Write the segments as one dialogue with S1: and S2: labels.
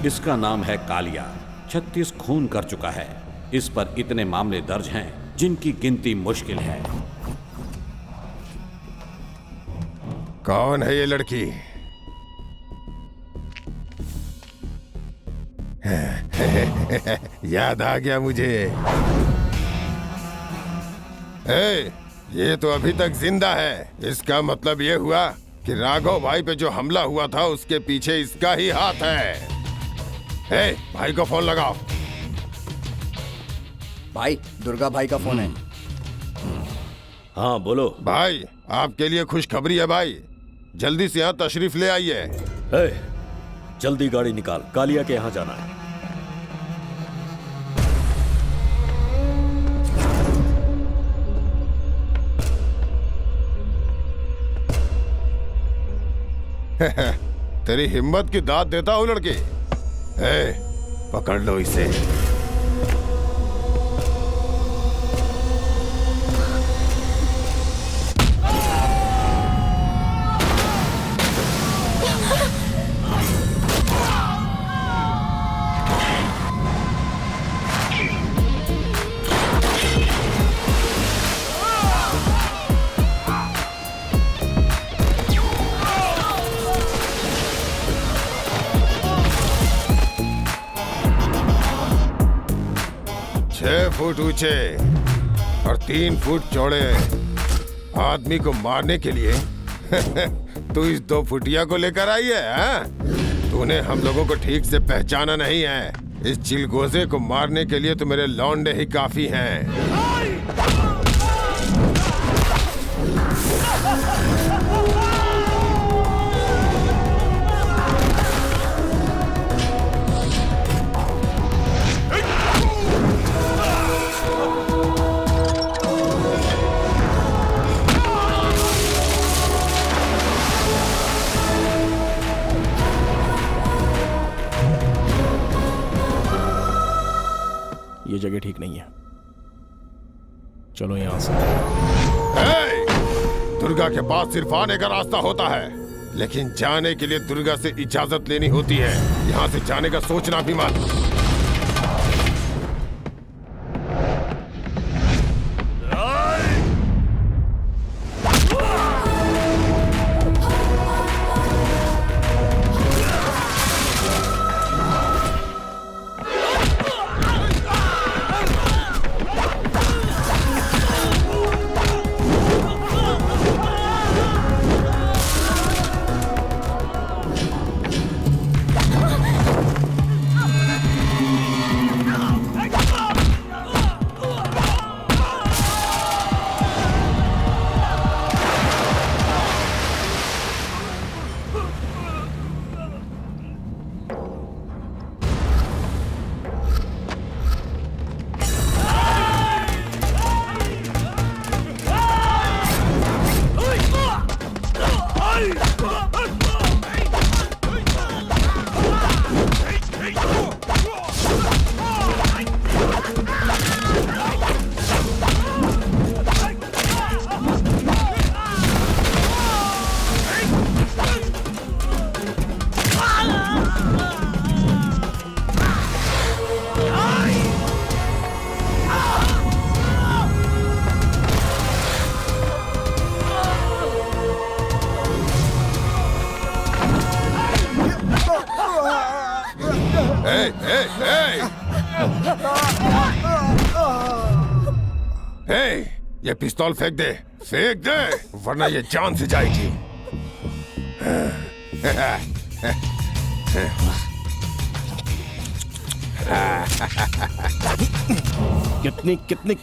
S1: इसका नाम है कालिया। 36 खून कर चुका है। इस पर इतने मामले दर्ज हैं जिनकी गिनती मुश्किल है।
S2: कौन है ये लड़की? याद आ गया मुझे। ये तो अभी तक जिंदा है। इसका मतलब ये हुआ कि राघव भाई पे जो हमला हुआ था उसके पीछे इसका ही हाथ है। भाई को फोन लगाओ।
S3: भाई, दुर्गा भाई का फोन है।
S1: हाँ बोलो।
S2: भाई, आपके लिए खुशखबरी है भाई। जल्दी से यहाँ तशरीफ ले आइए।
S1: जल्दी गाड़ी निकाल, कालिया के यहाँ जाना है।
S2: तेरी हिम्मत की दाद देता हूँ लड़के। पकड़ लो इसे। फुट ऊंचे और 3 फुट चौड़े आदमी को मारने के लिए तू इस 2 फुटिया को लेकर आई है? तूने हम लोगों को ठीक से पहचाना नहीं है। इस चिलगोजे को मारने के लिए तो मेरे लौंडे ही काफी हैं।
S4: ये जगह ठीक नहीं है, चलो यहां से।
S2: दुर्गा के पास सिर्फ आने का रास्ता होता है, लेकिन जाने के लिए दुर्गा से इजाजत लेनी होती है। यहाँ से जाने का सोचना भी मत। ये पिस्तौल फेंक दे, वरना ये जान से जाएगी।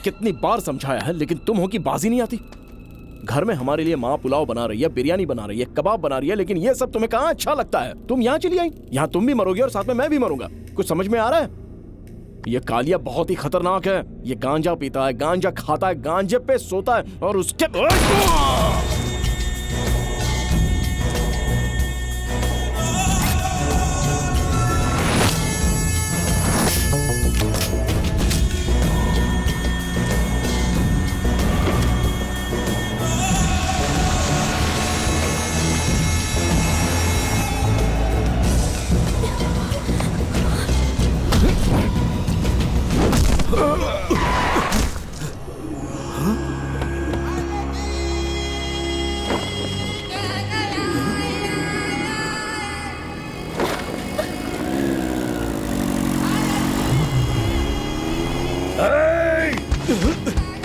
S4: कितनी बार समझाया है, लेकिन तुम हो कि बाजी नहीं आती। घर में हमारे लिए माँ पुलाव बना रही है, बिरयानी बना रही है, कबाब बना रही है, लेकिन ये सब तुम्हें कहाँ अच्छा लगता है। तुम यहाँ चली आई, यहाँ तुम भी मरोगे और साथ में मैं भी मरूंगा। कुछ समझ में आ रहा है? ये कालिया बहुत ही खतरनाक है। ये गांजा पीता है, गांजा खाता है, गांजे पे सोता है और उसके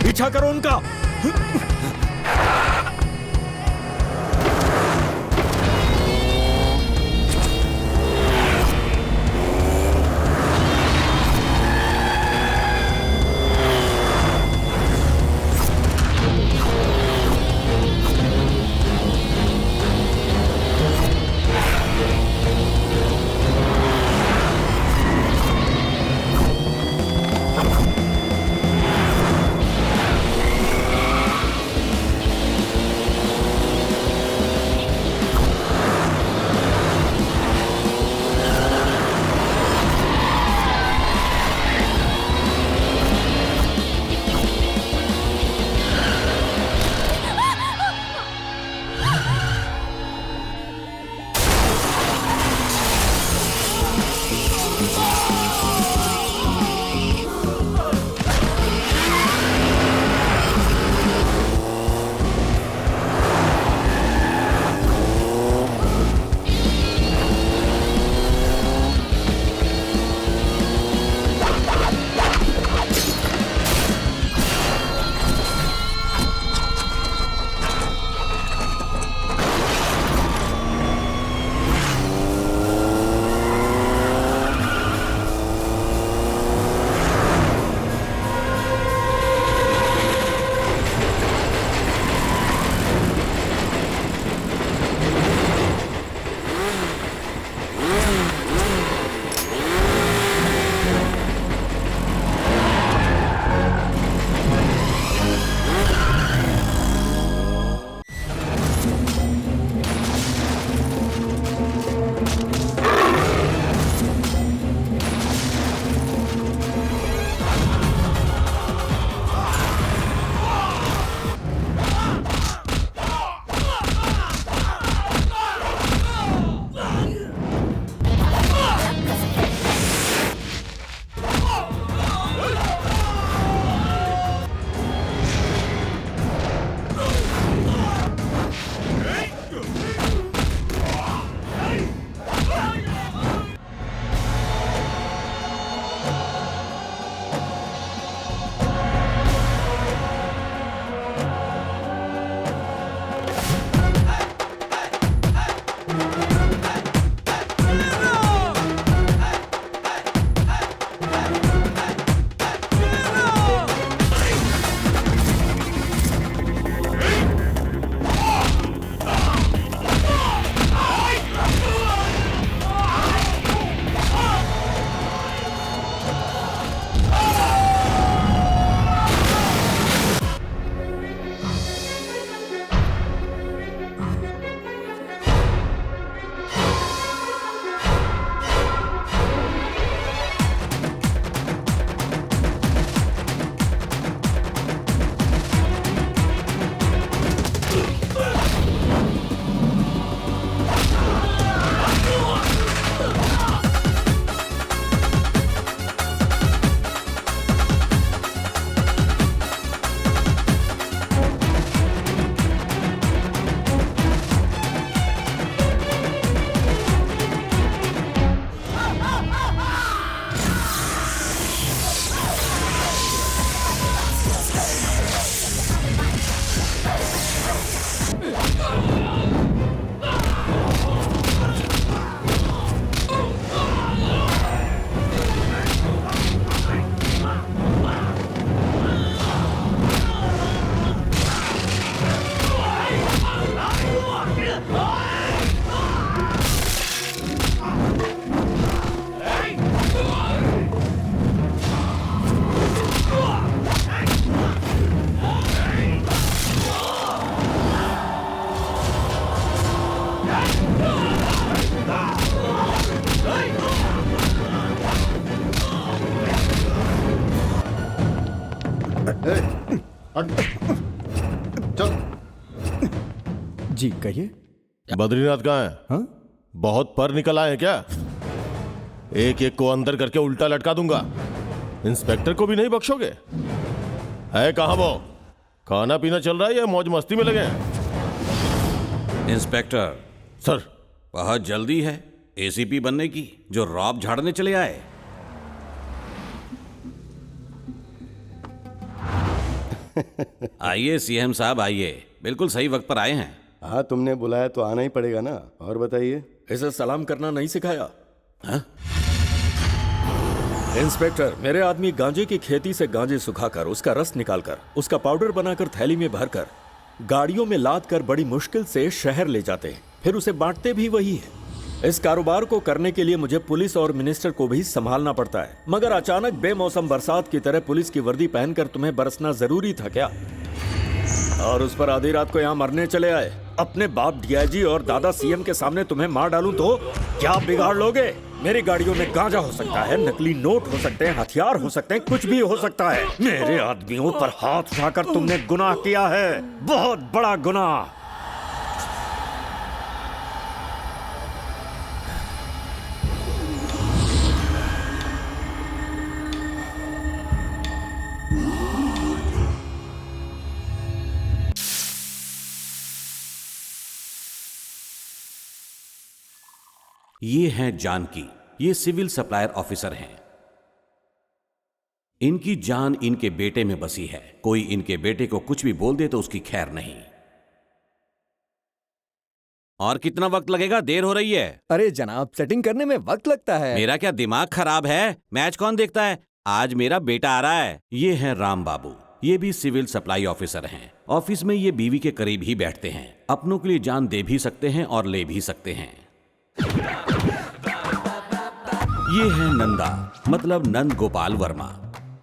S4: पीछा करो उनका।
S5: चल।
S3: जी कहिए।
S5: बद्रीनाथ कहाँ है?
S3: हाँ?
S5: बहुत पर निकल आए हैं क्या? एक एक को अंदर करके उल्टा लटका दूंगा। इंस्पेक्टर को भी नहीं बख्शोगे? है कहाँ वो? खाना पीना चल रहा है या मौज मस्ती में लगे हैं?
S1: इंस्पेक्टर,
S5: सर,
S1: बहुत जल्दी है एसीपी बनने की, जो रॉब झाड़ने चले आए। आइए सीएम साहब, आइए। बिल्कुल सही वक्त पर आए हैं।
S6: हाँ, तुमने बुलाया तो आना ही पड़ेगा ना। और बताइए।
S3: इसे सलाम करना नहीं सिखाया?
S1: हाँ?
S3: इंस्पेक्टर, मेरे आदमी गांजे की खेती से गांजे सुखाकर उसका रस निकालकर उसका पाउडर बनाकर थैली में भरकर गाड़ियों में लाद कर बड़ी मुश्किल से शहर ले जाते हैं, फिर उसे बांटते भी वही है। इस कारोबार को करने के लिए मुझे पुलिस और मिनिस्टर को भी संभालना पड़ता है, मगर अचानक बेमौसम बरसात की तरह पुलिस की वर्दी पहनकर तुम्हें बरसना जरूरी था क्या? और उस पर आधी रात को यहाँ मरने चले आए। अपने बाप डीआईजी और दादा सीएम के सामने तुम्हें मार डालूं तो क्या बिगाड़ लोगे? मेरी गाड़ियों में गांजा हो सकता है, नकली नोट हो सकते हैं, हथियार हो सकते हैं, कुछ भी हो सकता है। मेरे आदमियों पर हाथ उठाकर तुमने गुनाह किया है, बहुत बड़ा गुनाह।
S1: ये हैं जानकी, ये सिविल सप्लायर ऑफिसर हैं। इनकी जान इनके बेटे में बसी है। कोई इनके बेटे को कुछ भी बोल दे तो उसकी खैर नहीं। और कितना वक्त लगेगा? देर हो रही है।
S3: अरे जनाब, सेटिंग करने में वक्त लगता है।
S1: मेरा क्या दिमाग खराब है? मैच कौन देखता है? आज मेरा बेटा आ रहा है। ये हैं राम बाबू, ये भी सिविल सप्लाई ऑफिसर हैं। ऑफिस में ये बीवी के करीब ही बैठते हैं। अपनों के लिए जान दे भी सकते हैं और ले भी सकते हैं। ये है नंदा, मतलब नंद गोपाल वर्मा।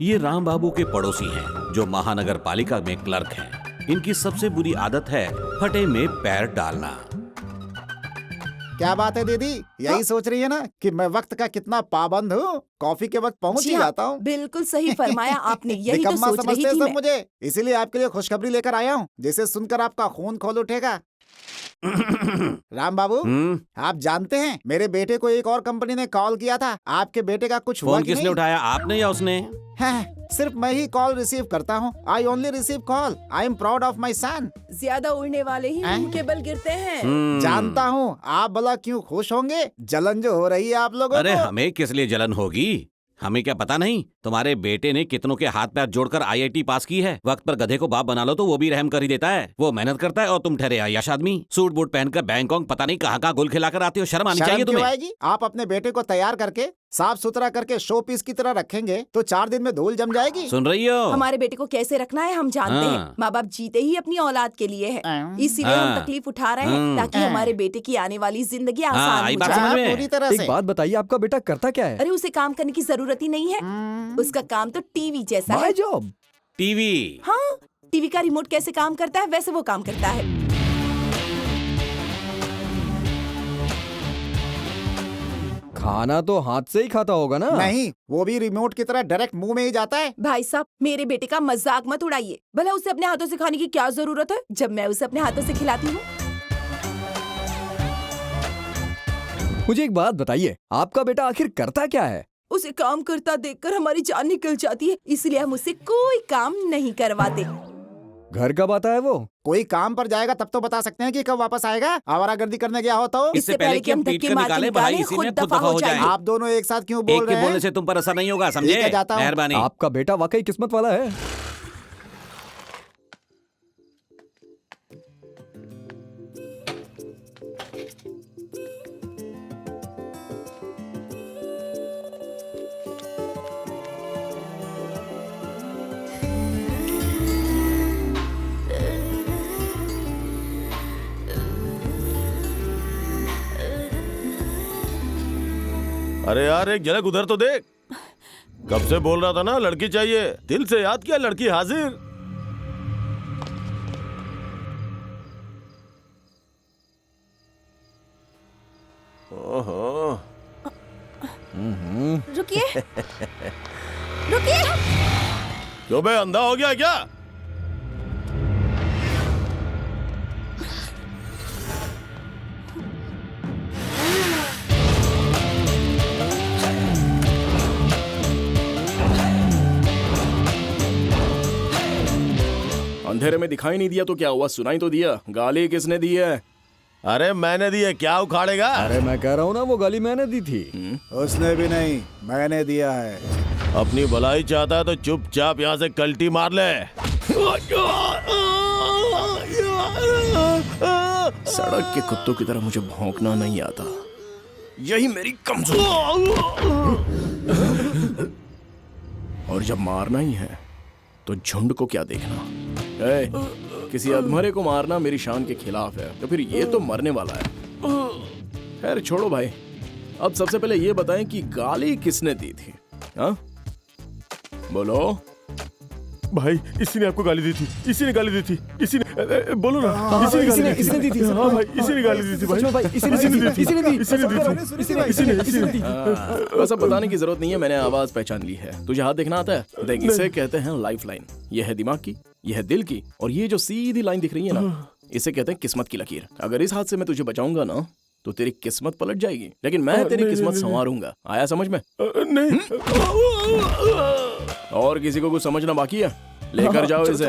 S1: ये राम बाबू के पड़ोसी हैं, जो महानगर पालिका में क्लर्क हैं। इनकी सबसे बुरी आदत है फटे में पैर डालना।
S7: क्या बात है दीदी, यही सोच रही है ना कि मैं वक्त का कितना पाबंद हूँ? कॉफी के वक्त पहुँच ही जाता हूँ।
S8: बिल्कुल सही फरमाया आपने, यही तो
S7: निकम्मा
S8: सोच रही
S7: समझते
S8: थी
S7: सब
S8: मैं।
S7: मुझे, इसीलिए आपके लिए खुशखबरी लेकर आया हूँ, जिसे सुनकर आपका खून खौल उठेगा। राम बाबू, आप जानते हैं मेरे बेटे को एक और कंपनी ने कॉल किया था। आपके बेटे का कुछ हुआ
S1: फोन
S7: कि
S1: किसने
S7: नहीं?
S1: उठाया, आपने या उसने?
S7: हाँ, सिर्फ मैं ही कॉल रिसीव करता हूँ। I only receive call. I am proud of my son.
S8: ज्यादा उड़ने वाले ही मुंह के बल गिरते हैं।
S7: जानता हूँ, आप भला क्यों खुश होंगे? जलन जो हो रही है आप लोगों
S1: अरे
S7: को।
S1: हमें किस लिए जलन होगी? हमें क्या पता नहीं? तुम्हारे बेटे ने कितनों के हाथ पैर जोड़कर आईआईटी पास की है। वक्त पर गधे को बाप बना लो तो वो भी रहम कर ही देता है। वो मेहनत करता है और तुम ठहरे आयाश आदमी। सूट बूट पहनकर बैंकॉक पता नहीं कहाँ गुल खिलाकर आते हो। शर्म आनी
S7: शर्म
S1: चाहिए
S7: क्यों
S1: तुम्हें।
S7: आएगी? आप अपने बेटे को तैयार करके साफ सुथरा करके शो पीस की तरह रखेंगे तो 4 दिन में धूल जम जाएगी।
S1: सुन रही हो?
S8: हमारे बेटे को कैसे रखना है हम जानते
S1: हाँ।
S8: हैं। माँ बाप जीते ही अपनी औलाद के लिए है, इसीलिए हम
S1: हाँ।
S8: तकलीफ उठा रहे हैं ताकि हमारे बेटे की आने वाली जिंदगी
S1: हाँ,
S8: आसान
S1: आई
S8: हो
S1: बात
S8: जाए।
S1: समझ में।
S7: पूरी तरह
S3: एक
S7: से।
S3: बात बताइए, आपका बेटा करता क्या है?
S8: अरे उसे काम करने की जरूरत ही नहीं है, उसका काम तो टीवी जैसा
S3: माय
S8: है।
S3: जॉब।
S1: टीवी?
S8: हाँ, टीवी का रिमोट कैसे काम करता है वैसे वो काम करता है।
S3: खाना तो हाथ से ही खाता होगा ना?
S7: नहीं, वो भी रिमोट की तरह डायरेक्ट मुंह में ही जाता है।
S8: भाई साहब, मेरे बेटे का मजाक मत उड़ाइए। भला उसे अपने हाथों से खाने की क्या जरूरत है जब मैं उसे अपने हाथों से खिलाती हूँ।
S3: मुझे एक बात बताइए, आपका बेटा आखिर करता क्या है?
S8: उसे काम करता देखकर हमारी जान निकल जाती है, इसलिए हम उससे कोई काम नहीं करवाते।
S3: घर कब आता है वो?
S7: कोई काम पर जाएगा तब तो बता सकते हैं कि कब वापस आएगा। आवारागर्दी करने गया हो तो।
S1: इससे पहले कि हम
S8: धक्के
S1: पीट कर
S8: मार के
S1: निकालें, भाई इसी में खुद दफा हो जाए।
S7: आप दोनों एक साथ क्यों बोल
S1: एक के
S7: रहे
S1: बोलने
S7: हैं?
S1: से तुम पर असर नहीं होगा,
S7: ठीक है,
S1: समझे?
S7: जाता हूँ।
S1: मेहरबानी।
S3: आपका बेटा वाकई किस्मत वाला है।
S5: अरे यार, एक झलक उधर तो देख। कब से बोल रहा था ना लड़की चाहिए, दिल से याद किया, लड़की हाजिर। ओहो,
S8: रुकिए, रुकिए।
S5: क्यों बे, अंधा हो गया क्या?
S4: अंधेरे में दिखाई नहीं दिया तो क्या हुआ, सुनाई तो दिया। गाली किसने दी है?
S5: अरे मैंने दी है, क्या उखाड़ेगा?
S9: अरे मैं कह रहा हूँ ना, वो गाली मैंने दी थी।
S7: उसने भी नहीं, मैंने दिया है।
S5: अपनी भलाई चाहता है तो चुपचाप यहाँ से कल्टी मार ले।
S4: सड़क के कुत्तों की तरह मुझे भौंकना नहीं आता, यही मेरी कमजोरी। और जब मारना ही है तो झुंड को क्या देखना। किसी अधमरे को मारना मेरी शान के खिलाफ है, तो फिर ये तो मरने वाला है। खैर छोड़ो भाई, अब सबसे पहले ये बताएं कि गाली किसने दी थी? हाँ बोलो
S5: भाई इसी ने आपको गाली दी थी, इसी ने गाली दी थी, इसी ने, बोलो ना।
S9: इसने दी थी।
S5: हाँ भाई इसी ने गाली दी थी भाई, इसी ने।
S4: बस अब बताने की जरूरत नहीं है, मैंने आवाज पहचान ली है। तुझे हाथ देखना आता है? देख, इसे कहते हैं लाइफ लाइन। यह है दिमाग की, यह है दिल की, और ये जो सीधी लाइन दिख रही है ना, इसे कहते हैं किस्मत की लकीर। अगर इस हाथ से मैं तुझे बचाऊंगा ना तो तेरी किस्मत पलट जाएगी, लेकिन मैं तेरी किस्मत संवारूंगा। आया समझ में?
S5: नहीं।
S4: और किसी को कुछ समझना बाकी है? लेकर जाओ इसे।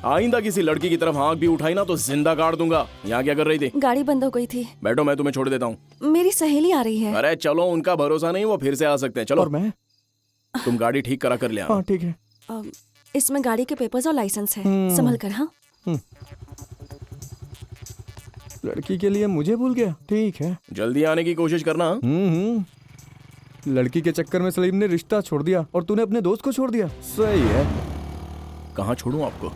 S4: आइंदा किसी लड़की की तरफ आंख भी उठाई ना तो जिंदा गाड़ दूंगा। यहाँ क्या कर रही थी?
S10: गाड़ी बंद हो गई थी।
S4: बैठो, मैं तुम्हें छोड़ देता हूँ।
S10: मेरी सहेली आ रही है।
S4: अरे चलो, उनका भरोसा नहीं, वो फिर से आ सकते हैं। चलो।
S9: और मैं?
S4: तुम गाड़ी ठीक करा कर ले आना।
S9: हाँ ठीक है।
S10: इसमें गाड़ी के पेपर्स और लाइसेंस है, संभल कर। हाँ
S9: लड़की के लिए मुझे भूल गया। ठीक है,
S4: जल्दी आने की कोशिश करना।
S9: लड़की के चक्कर में सलीम ने रिश्ता छोड़ दिया और तूने अपने दोस्त को छोड़ दिया। सही है।
S4: कहाँ छोड़ूं आपको?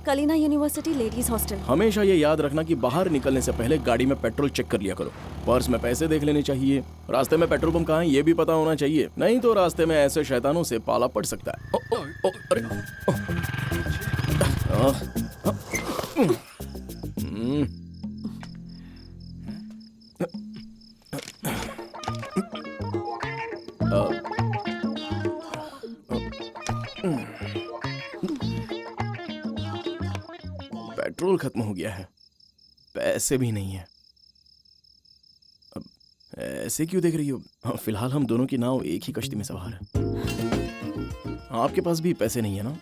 S10: Kalina university ladies hostel.
S4: हमेशा ये याद रखना कि बाहर निकलने से पहले गाड़ी में पेट्रोल चेक कर लिया करो। पर्स में पैसे देख लेने चाहिए। रास्ते में पेट्रोल पंप कहाँ है ये भी पता होना चाहिए, नहीं तो रास्ते में ऐसे शैतानों से पाला पड़ सकता है। पेट्रोल खत्म हो गया है, पैसे भी नहीं है। अब ऐसे क्यों देख रही हो? फिलहाल हम दोनों की नाव एक ही कश्ती में सवार है। आपके पास भी पैसे नहीं है ना?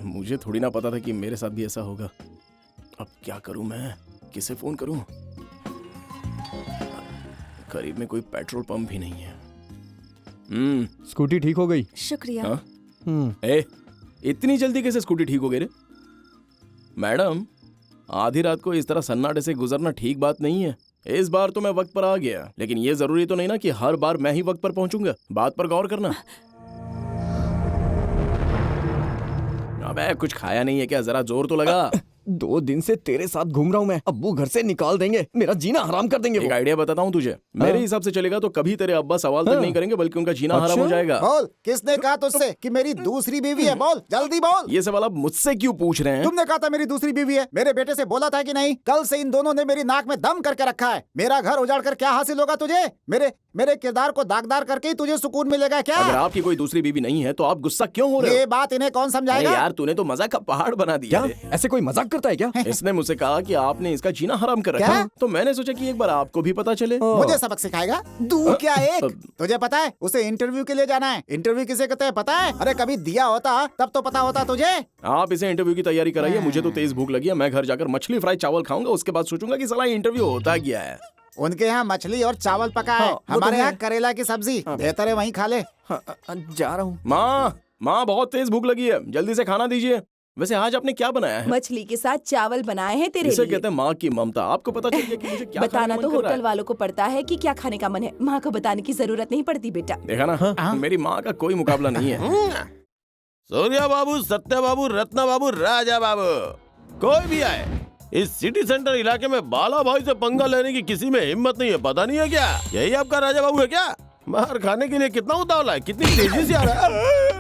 S4: मुझे थोड़ी ना पता था कि मेरे साथ भी ऐसा होगा। अब क्या करूं मैं? किसे फोन करूं? करीब में कोई पेट्रोल पंप भी नहीं है।
S9: स्कूटी ठीक हो गई।
S10: शुक्रिया।
S4: इतनी जल्दी कैसे स्कूटी ठीक हो गई रे? मैडम, आधी रात को इस तरह सन्नाटे से गुजरना ठीक बात नहीं है। इस बार तो मैं वक्त पर आ गया, लेकिन ये जरूरी तो नहीं ना कि हर बार मैं ही वक्त पर पहुंचूंगा। बात पर गौर करना। अबे कुछ खाया नहीं है क्या? जरा जोर तो लगा।
S9: 2 दिन से तेरे साथ घूम रहा हूँ मैं। अब्बू घर से निकाल देंगे, मेरा जीना हराम कर देंगे।
S4: एक आइडिया बताता हूँ तुझे। मेरे हिसाब से चलेगा तो कभी तेरे अब्बा सवाल तक नहीं करेंगे, बल्कि उनका जीना हराम हो जाएगा।
S7: बोल, किसने कहा तुझसे कि मेरी दूसरी बीवी है? बोल जल्दी बोल।
S4: ये सवाल आप मुझसे क्यों पूछ रहे हैं?
S7: तुमने कहा था मेरी दूसरी बीवी है। मेरे बेटे से बोला था कि नहीं? कल से इन दोनों ने मेरी नाक में दम करके रखा है। मेरा घर उजाड़ कर क्या हासिल होगा तुझे? मेरे किरदार को दागदार करके ही तुझे सुकून मिलेगा क्या?
S4: अगर आपकी कोई दूसरी बीवी नहीं है तो आप गुस्सा क्यों हो रहे हो?
S7: ये बात इन्हें कौन समझाएगा?
S4: यार तूने तो मजाक का पहाड़ बना दिया।
S9: ऐसे कोई मजाक करता है क्या?
S4: इसने मुझसे कहा कि आपने इसका जीना हराम कर रखा है, तो मैंने सोचा कि एक बार आपको भी पता चले।
S7: मुझे सबक सिखाएगा? दूर क्या एक? तुझे पता है उसे इंटरव्यू के लिए जाना है। इंटरव्यू किसे कहते हैं पता है? अरे कभी दिया होता तब तो पता होता तुझे।
S4: आप इसे इंटरव्यू की तैयारी कराइए, मुझे तो तेज भूख लगी है। मैं घर जाकर मछली फ्राई चावल खाऊंगा, उसके बाद सोचूंगा कि साला इंटरव्यू होता क्या है।
S7: उनके यहाँ मछली और चावल पका है, हमारे यहाँ करेला की सब्जी। बेहतर है वहीं खा ले।
S9: जा रहा हूँ।
S4: माँ बहुत तेज भूख लगी है, जल्दी से खाना दीजिए। वैसे आज आपने क्या बनाया है?
S8: मछली के साथ चावल बनाए हैं तेरे
S4: इसे
S8: लिए।
S4: कहते हैं माँ की ममता। आपको पता चल गया कि मुझे क्या
S8: बताना
S4: खाने
S8: तो
S4: का मन कर रहा
S8: होटल वालों को पड़ता है कि क्या खाने का मन है, माँ को बताने की जरूरत नहीं पड़ती बेटा।
S4: देखा ना, मेरी माँ का कोई मुकाबला नहीं है।
S5: सूर्या बाबू, सत्या बाबू, रत्ना बाबू, राजा बाबू, कोई भी आए, इस सिटी सेंटर इलाके में बाला भाई से पंगा लेने की किसी में हिम्मत नहीं है। पता नहीं है क्या यही आपका राजा बाबू है क्या? मार खाने के लिए कितना उतावला है, कितनी तेजी से आ रहा है।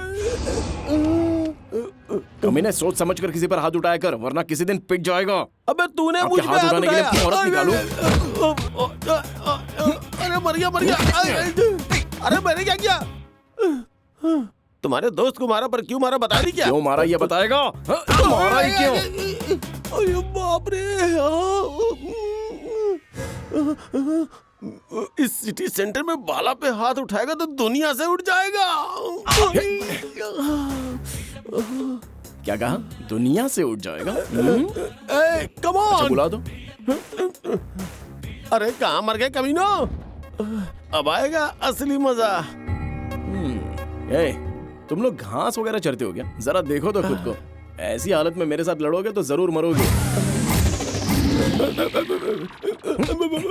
S4: कमीने सोच समझ कर किसी पर हाथ उठाया कर, वरना किसी दिन पिट जाएगा।
S5: अबे तूने मुझ पे
S4: हाथ उठाने के लिए अपनी औरत निकालूं?
S5: अरे मर गया। अरे मैंने क्या किया? तुम्हारे दोस्त को मारा, पर क्यों मारा बता नहीं क्या?
S4: क्यों मारा ये बताएगा? मारा ही क्यों?
S5: अरे बाप रे। इस सिटी सेंटर में बाला पे हाथ उठाएगा तो दुनिया से उठ जाएगा।
S4: क्या कहा? दुनिया से उठ जाएगा?
S5: कम
S4: अच्छा
S5: ऑन।
S4: बुला दो।
S5: अरे कहाँ मर गए कमीनो? अब आएगा असली मजा।
S4: ए, तुम लोग घास वगैरह चरते हो क्या? जरा देखो तो खुद को। ऐसी हालत में मेरे साथ लड़ोगे तो जरूर मरोगे।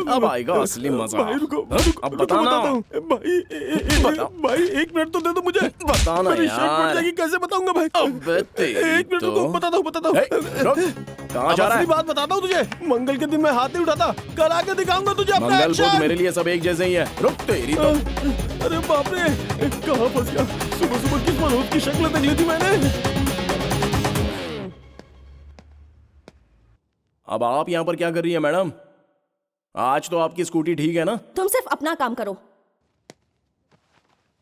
S4: अब आएगा असली मजा।
S5: भाई रुको,
S4: अब बताना।
S5: भाई एक मिनट तो दे दो मुझे।
S4: बताना
S5: मेरी शर्ट फट
S4: यार।
S5: जाएगी, कैसे बताऊंगा भाई?
S4: अबे तेरी
S5: एक मिनट
S4: तो।
S5: रुको, बताता हूँ।
S4: ए, रुक। कहाँ जा रहा
S5: असली
S4: है?
S5: बात बताता हूँ तुझे। मंगल के दिन मैं हाथ नहीं उठाता, कल आके दिखाऊंगा तुझे अपना
S4: मंगल बुध
S5: एक्शन।
S4: मेरे लिए सब एक जैसे ही है। रुक तेरी तो।
S5: अरे बाप रे, कहाँ फंस गया? सुबह सुबह किस मनोज की शक्ल देख ली थी मैंने।
S4: अब आप यहाँ पर क्या कर रही है मैडम? आज तो आपकी स्कूटी ठीक है ना?
S10: तुम सिर्फ अपना काम करो।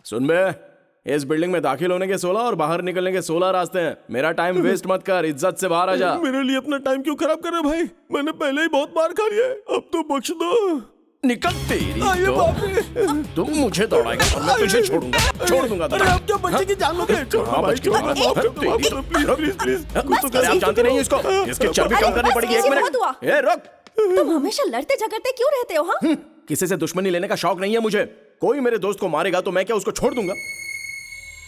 S4: सुन बे, इस बिल्डिंग में दाखिल होने के 16 और बाहर निकलने के 16 रास्ते हैं। मेरा टाइम वेस्ट मत कर, इज्जत से बाहर आ जा।
S5: मेरे लिए अपना टाइम क्यों खराब कर रहे हो भाई? मैंने पहले ही बहुत मार खा लिया है, अब तो बख्श दो।
S4: निकल तेरी
S5: आइए
S4: तो।
S5: बाप रे।
S4: तुम मुझे दौड़ाएगा और मैं तुझे छोड़ दूंगा।
S5: अरे आप क्या बच्चे की जान लोगे? छोड़ दो
S4: हाँ,
S5: भाई,
S4: बच के
S5: छोड़ दो,
S4: मारा।
S5: माफ कर दो, माफ कर दो, प्लीज प्लीज प्लीज। कुछ तो
S4: अरे आप जानते नहीं हो इसको? इसकी चर्बी कम करनी पड़ेगी। एक
S10: बहुत हुआ।
S4: मिनट। ए रुक।
S10: तुम हमेशा लड़ते झगड़ते क्यों रहते हो? हाँ,
S4: किसी से दुश्मनी लेने का शौक नहीं है मुझे। कोई मेरे दोस्त को मारेगा तो मैं क्या उसको छोड़ दूंगा?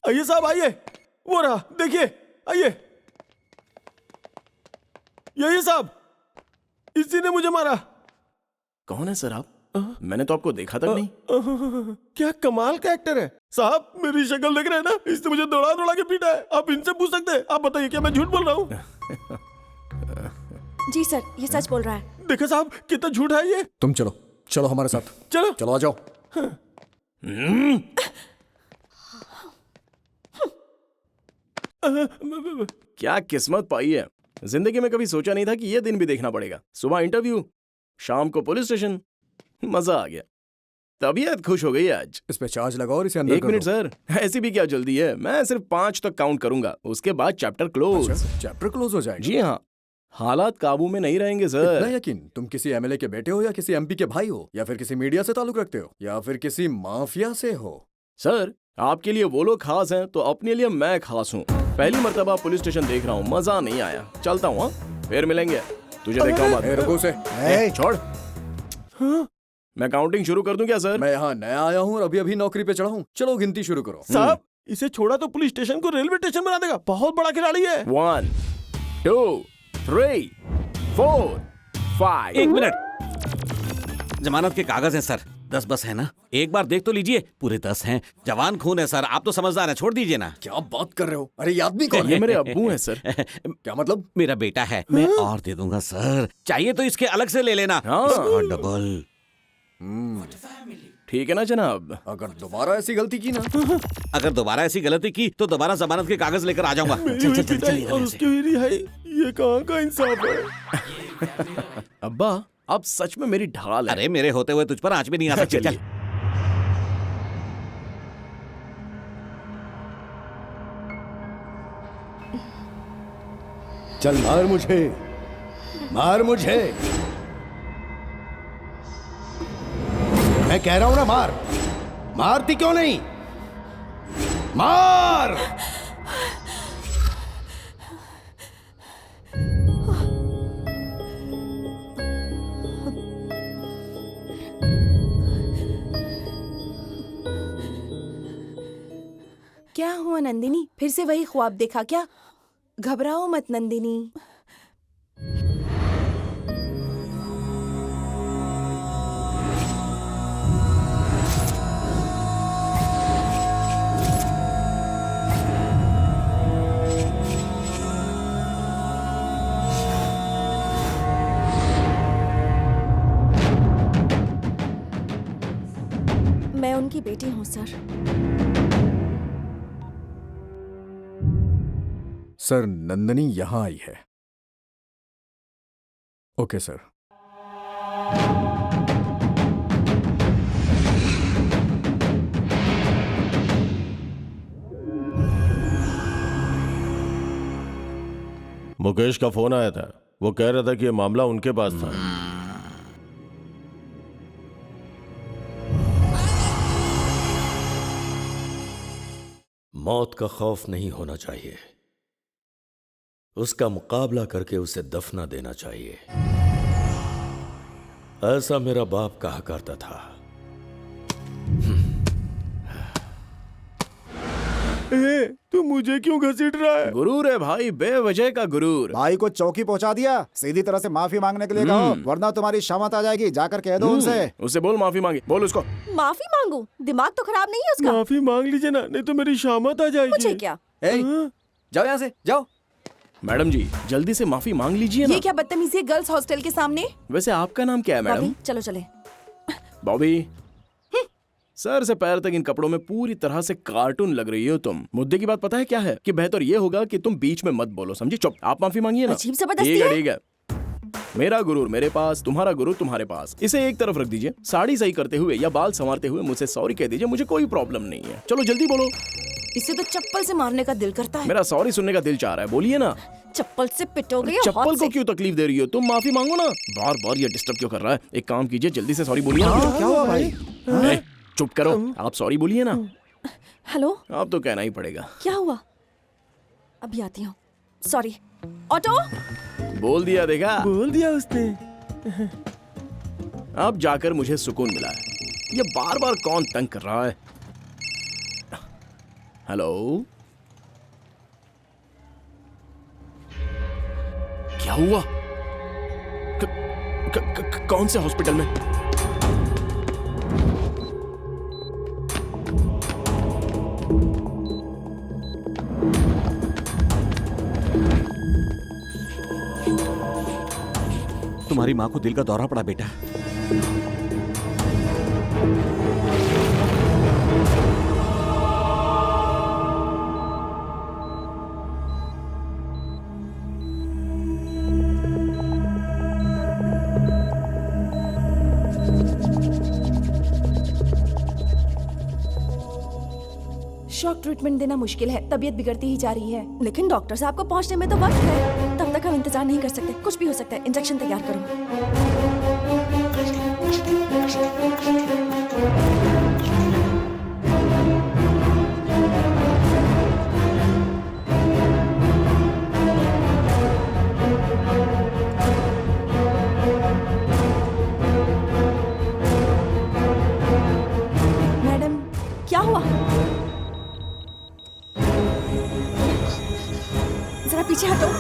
S5: आइए साहब आइए, वो रहा देखिए, आइए। यही साहब, इसी ने मुझे मारा।
S4: कौन है सर आप? मैंने तो आपको देखा तक नहीं।
S5: क्या कमाल का एक्टर है साहब। मेरी शक्ल देख रहे हैं ना, इसने मुझे दौड़ा दौड़ा के पीटा है। आप इनसे पूछ सकते हैं। आप बताइए क्या मैं झूठ बोल रहा हूँ?
S10: जी सर, ये सच बोल रहा है।
S5: देखो साहब कितना झूठ है ये।
S9: तुम चलो हमारे साथ।
S5: चलो
S9: चलो आ जाओ।
S4: क्या किस्मत पाई है। जिंदगी में कभी सोचा नहीं था कि ये दिन भी देखना पड़ेगा। सुबह इंटरव्यू, शाम को पुलिस स्टेशन। मजा आ गया, तबीयत खुश हो गई आज।
S9: इस पे चार्ज लगाओ और इसे अंदर
S4: एक मिनट सर, ऐसी भी क्या जल्दी है? मैं सिर्फ 5 तक काउंट करूंगा, उसके बाद चैप्टर क्लोज।
S9: चैप्टर क्लोज हो जाएगा।
S4: जी हाँ, हालात काबू में नहीं रहेंगे
S9: इतना
S4: सर।
S9: यकीन? तुम किसी एमएलए के बेटे हो या किसी एमपी के भाई हो या फिर किसी मीडिया से ताल्लुक रखते हो या फिर किसी माफिया से हो?
S4: सर आपके लिए वो लोग खास हैं तो अपने लिए मैं खास हूँ। पहली मर्तबा पुलिस स्टेशन देख रहा हूँ, मजा नहीं आया। चलता हूँ, फिर मिलेंगे। तुझे देखता हूँ बाद में।
S9: रुको से।
S4: छोड़। मैं काउंटिंग शुरू कर दूं क्या सर?
S9: मैं यहाँ नया आया हूँ और अभी नौकरी पे चढ़ा हूँ। चलो गिनती शुरू करो।
S5: साहब इसे छोड़ा तो पुलिस स्टेशन को रेलवे स्टेशन बना देगा। बहुत बड़ा खिलाड़ी है।
S4: 1 2 3 4 5।
S1: एक मिनट, जमानत के कागज हैं सर। 10 बस है ना? एक बार देख तो लीजिए, पूरे 10 हैं। जवान खून है सर, आप तो समझदार हैं, छोड़ दीजिए ना।
S9: क्या बात कर रहे हो? अरे ये आदमी कौन
S4: ये
S9: है?
S4: मेरे अब्बू हैं सर।
S9: क्या मतलब?
S1: मेरा बेटा है। मैं और दे दूंगा सर, चाहिए तो इसके अलग से ले लेना।
S4: हाँ।
S1: इसका डबल।
S4: ठीक है ना जनाब?
S9: अगर दोबारा ऐसी गलती की ना।
S1: अगर दोबारा ऐसी गलती की तो दोबारा जमानत के कागज लेकर आ जाऊंगा।
S5: मेरी हुई पिटाई और उसकी हुई रिहाई, ये कहाँ का इंसाफ है?
S4: अब्बा अब सच में मेरी ढाल है।
S1: अरे मेरे होते हुए तुझ पर आंच भी नहीं आ सकती। चल।
S6: चल मार मुझे, मार मुझे। मैं कह रहा हूं ना मार। मारती क्यों नहीं? मार।
S8: क्या हुआ नंदिनी? फिर से वही ख्वाब देखा क्या? घबराओ मत नंदिनी।
S10: मैं उनकी बेटी हूँ सर।
S9: सर नंदनी यहाँ आई है। Okay sir.
S5: मुकेश का फोन आया था। वो कह रहा था कि ये मामला उनके पास था।
S3: मौत का खौफ नहीं होना चाहिए, उसका मुकाबला करके उसे दफना देना चाहिए। ऐसा मेरा बाप कहा करता था।
S5: तू मुझे क्यों घसीट रहा है?
S4: गुरूर है भाई, बेवजह का गुरूर।
S7: भाई को चौकी पहुंचा दिया, सीधी तरह से माफी मांगने के लिए कहो, वरना तुम्हारी शामत आ जाएगी। जाकर कह दो उनसे।
S4: उससे बोल माफी मांगे, बोल उसको।
S10: माफी मांगू? दिमाग तो खराब नहीं है उसका?
S5: माफी मांग लीजिए ना, नहीं तो मेरी शामत आ जाएगी।
S10: मुझे क्या?
S9: जाओ यहाँ से, जाओ।
S4: मैडम जी जल्दी से माफी मांग लीजिए ना।
S8: ये क्या बदतमीजी है गर्ल्स हॉस्टल के सामने?
S4: वैसे आपका नाम क्या है मैडम?
S10: बॉबी, चलो चले।
S4: बॉबी, सर से पैर तक इन कपड़ों में पूरी तरह से कार्टून लग रही हो तुम। मुद्दे की बात पता है क्या है? कि बेहतर ये होगा कि तुम बीच में मत बोलो, समझी? चुप, आप माफी मांगिए ना।
S10: अजीब जबरदस्ती
S4: ठीक है,
S10: है।
S4: ठीक है। मेरा गुरूर मेरे पास, तुम्हारा गुरूर तुम्हारे पास। इसे एक तरफ रख दीजिए। साड़ी सही करते हुए या बाल संवारते हुए मुझसे सॉरी कह दीजिए, मुझे कोई प्रॉब्लम नहीं है। चलो जल्दी बोलो।
S8: इसे तो चप्पल से मारने का दिल करता है।
S4: मेरा सॉरी सुनने का दिल चाह रहा है, बोलिए ना।
S10: चप्पल से पिटोगे या
S4: चप्पल
S10: हाथ
S4: को
S10: से?
S4: क्यों तकलीफ दे रही हो तुम? माफी मांगो ना। बार बार ये डिस्टर्ब क्यों कर रहा है? एक काम कीजिए, जल्दी से सॉरी बोलिए ना।
S7: क्या हुआ भाई?
S4: ए, चुप करो, आप सॉरी बोलिए ना।
S10: हेलो,
S4: आप तो कहना ही पड़ेगा।
S10: क्या हुआ? अभी आती हूँ। सॉरी। ऑटो,
S4: बोल दिया, देखा?
S5: बोल दिया उसने।
S4: अब जाकर मुझे सुकून मिला है। ये बार बार कौन तंग कर रहा है? हेलो, क्या हुआ? कौन से हॉस्पिटल में?
S1: तुम्हारी माँ को दिल का दौरा पड़ा बेटा।
S8: शॉक ट्रीटमेंट देना मुश्किल है, तबीयत बिगड़ती ही जा रही है।
S10: लेकिन डॉक्टर साहब को पहुंचने में तो वक्त है। तब तक हम इंतजार नहीं कर सकते। कुछ भी हो सकता है। इंजेक्शन तैयार करो।
S8: मैडम,
S10: क्या हुआ? जरा पीछे हटो।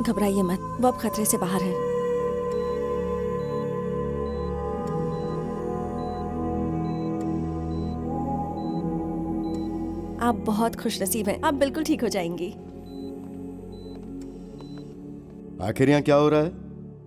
S10: घबराइए मत, वो अब खतरे से बाहर है। आप बहुत खुशनसीब हैं। आप बिल्कुल ठीक हो जाएंगी।
S6: आखिर यहाँ क्या हो रहा है?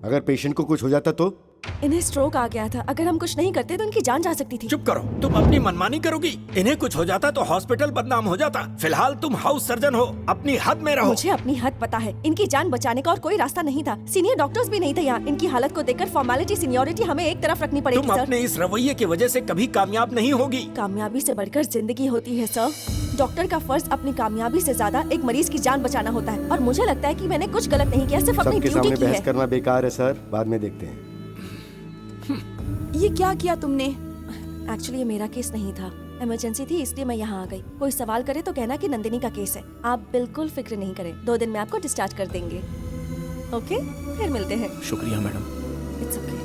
S6: अगर पेशेंट को कुछ हो जाता तो?
S10: इन्हें स्ट्रोक आ गया था। अगर हम कुछ नहीं करते तो इनकी जान जा सकती थी।
S3: चुप करो, तुम अपनी मनमानी करोगी। इन्हें कुछ हो जाता तो हॉस्पिटल बदनाम हो जाता। फिलहाल तुम हाउस सर्जन हो, अपनी हद में रहो।
S10: मुझे अपनी हद पता है। इनकी जान बचाने का और कोई रास्ता नहीं था। सीनियर डॉक्टर्स भी नहीं थे यहाँ। इनकी हालत को देखकर फॉर्मेलिटी सीनियरिटी हमें एक तरफ रखनी पड़ेगी
S3: तुम
S10: सर।
S3: अपने इस रवैये की वजह से कभी कामयाब नहीं होगी।
S10: कामयाबी से बढ़कर जिंदगी होती है सर। डॉक्टर का फर्ज अपनी कामयाबी से ज्यादा एक मरीज की जान बचाना होता है। और मुझे लगता है कि मैंने कुछ गलत नहीं किया, सिर्फ अपनी
S6: सबके
S10: ड्यूटी
S6: सामने
S10: की है।
S6: बहस करना बेकार है सर, बाद में देखते हैं।
S8: ये क्या किया तुमने?
S10: एक्चुअली ये मेरा केस नहीं था। इमरजेंसी थी इसलिए मैं यहाँ आ गई। कोई सवाल करे तो कहना कि नंदिनी का केस है। आप बिल्कुल फिक्र नहीं करें, 2 दिन में आपको डिस्चार्ज कर देंगे। ओके, फिर मिलते हैं।
S4: शुक्रिया मैडम।
S10: It's okay.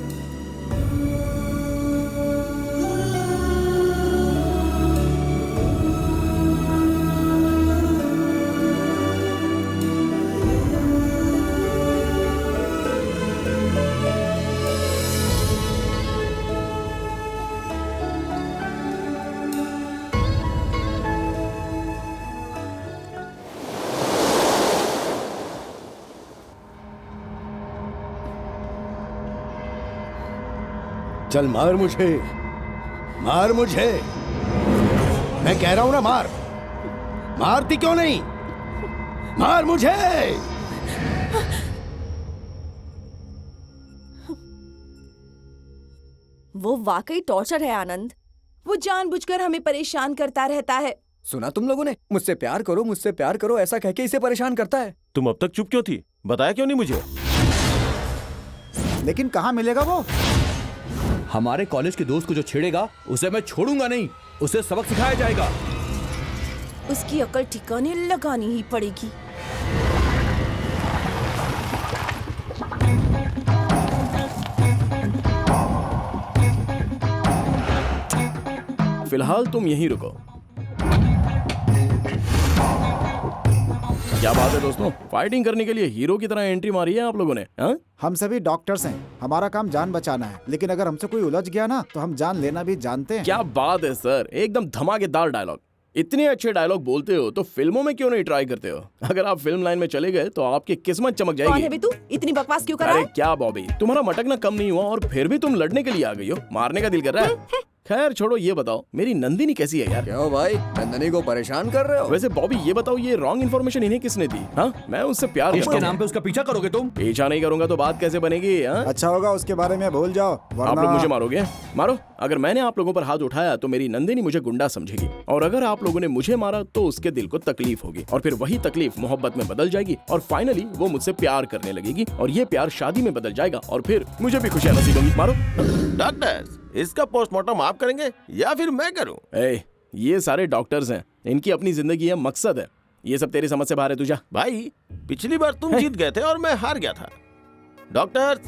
S6: चल मार मुझे। मार मुझे। मैं कह रहा हूं ना, मार। मारती क्यों नहीं? मार मुझे।
S10: वो वाकई टॉर्चर है आनंद।
S8: वो जानबूझकर हमें परेशान करता रहता है।
S9: सुना तुम लोगों ने, मुझसे प्यार करो, मुझसे प्यार करो ऐसा कह के इसे परेशान करता है।
S5: तुम अब तक चुप क्यों थी? बताया क्यों नहीं मुझे?
S7: लेकिन कहाँ मिलेगा वो?
S11: हमारे कॉलेज के दोस्त को जो छेड़ेगा उसे मैं छोड़ूंगा नहीं, उसे सबक सिखाया जाएगा।
S8: उसकी अकल ठिकाने लगानी ही पड़ेगी।
S4: फिलहाल तुम यहीं रुको। क्या बात है दोस्तों, फाइटिंग करने के लिए हीरो की तरह एंट्री मारी है आप लोगों ने, हाँ?
S7: हम सभी डॉक्टर्स हैं, हमारा काम जान बचाना है, लेकिन अगर हमसे कोई उलझ गया ना तो हम जान लेना भी जानते हैं।
S4: क्या बात है सर, एकदम धमाकेदार डायलॉग। इतने अच्छे डायलॉग बोलते हो तो फिल्मों में क्यों नहीं ट्राई करते हो? अगर आप फिल्म लाइन में चले गए तो आपकी किस्मत चमक
S8: कौन है
S4: जाएगी।
S8: बे तू? इतनी बकवास क्यों कर रहा
S4: अरे
S8: है?
S4: क्या बॉबी, तुम्हारा मटकना कम नहीं हुआ और फिर भी तुम लड़ने के लिए आ गई हो। मारने का दिल कर रहा है। खैर छोड़ो, ये बताओ मेरी नंदिनी कैसी है यार?
S9: क्यों भाई, नंदनी को परेशान कर रहे हो?
S4: वैसे बॉबी ये बताओ, ये रॉन्ग इन्फॉर्मेशन इन्हें किसने दी? हाँ, मैं उससे प्यार
S11: इसके
S4: करता
S11: नाम
S4: हूँ।
S11: पे उसका पीछा करोगे तुम?
S4: पीछा नहीं करूंगा तो बात कैसे बनेगी? हाँ?
S7: अच्छा होगा उसके बारे में भूल जाओ,
S4: आप
S7: वरना
S4: लोग मुझे मारोगे? मारो। अगर मैंने आप लोगों पर हाथ उठाया तो मेरी नंदिनी मुझे गुंडा समझेगी, और अगर आप लोगों ने मुझे मारा तो उसके दिल को तकलीफ होगी, और फिर वही तकलीफ मोहब्बत में बदल जाएगी, और फाइनली वो मुझसे प्यार करने लगेगी, और ये प्यार शादी में बदल जाएगा, और फिर मुझे भी खुशियां नसीब होंगी। मारो।
S5: डॉक्टर्स, इसका पोस्टमार्टम आप करेंगे या फिर मैं करूं?
S4: ये सारे डॉक्टर्स हैं, इनकी अपनी जिंदगी है, मकसद है। ये सब तेरी समझ से बाहर है। तुझा
S5: भाई, पिछली बार तुम जीत गए थे और मैं हार गया था। डॉक्टर्स,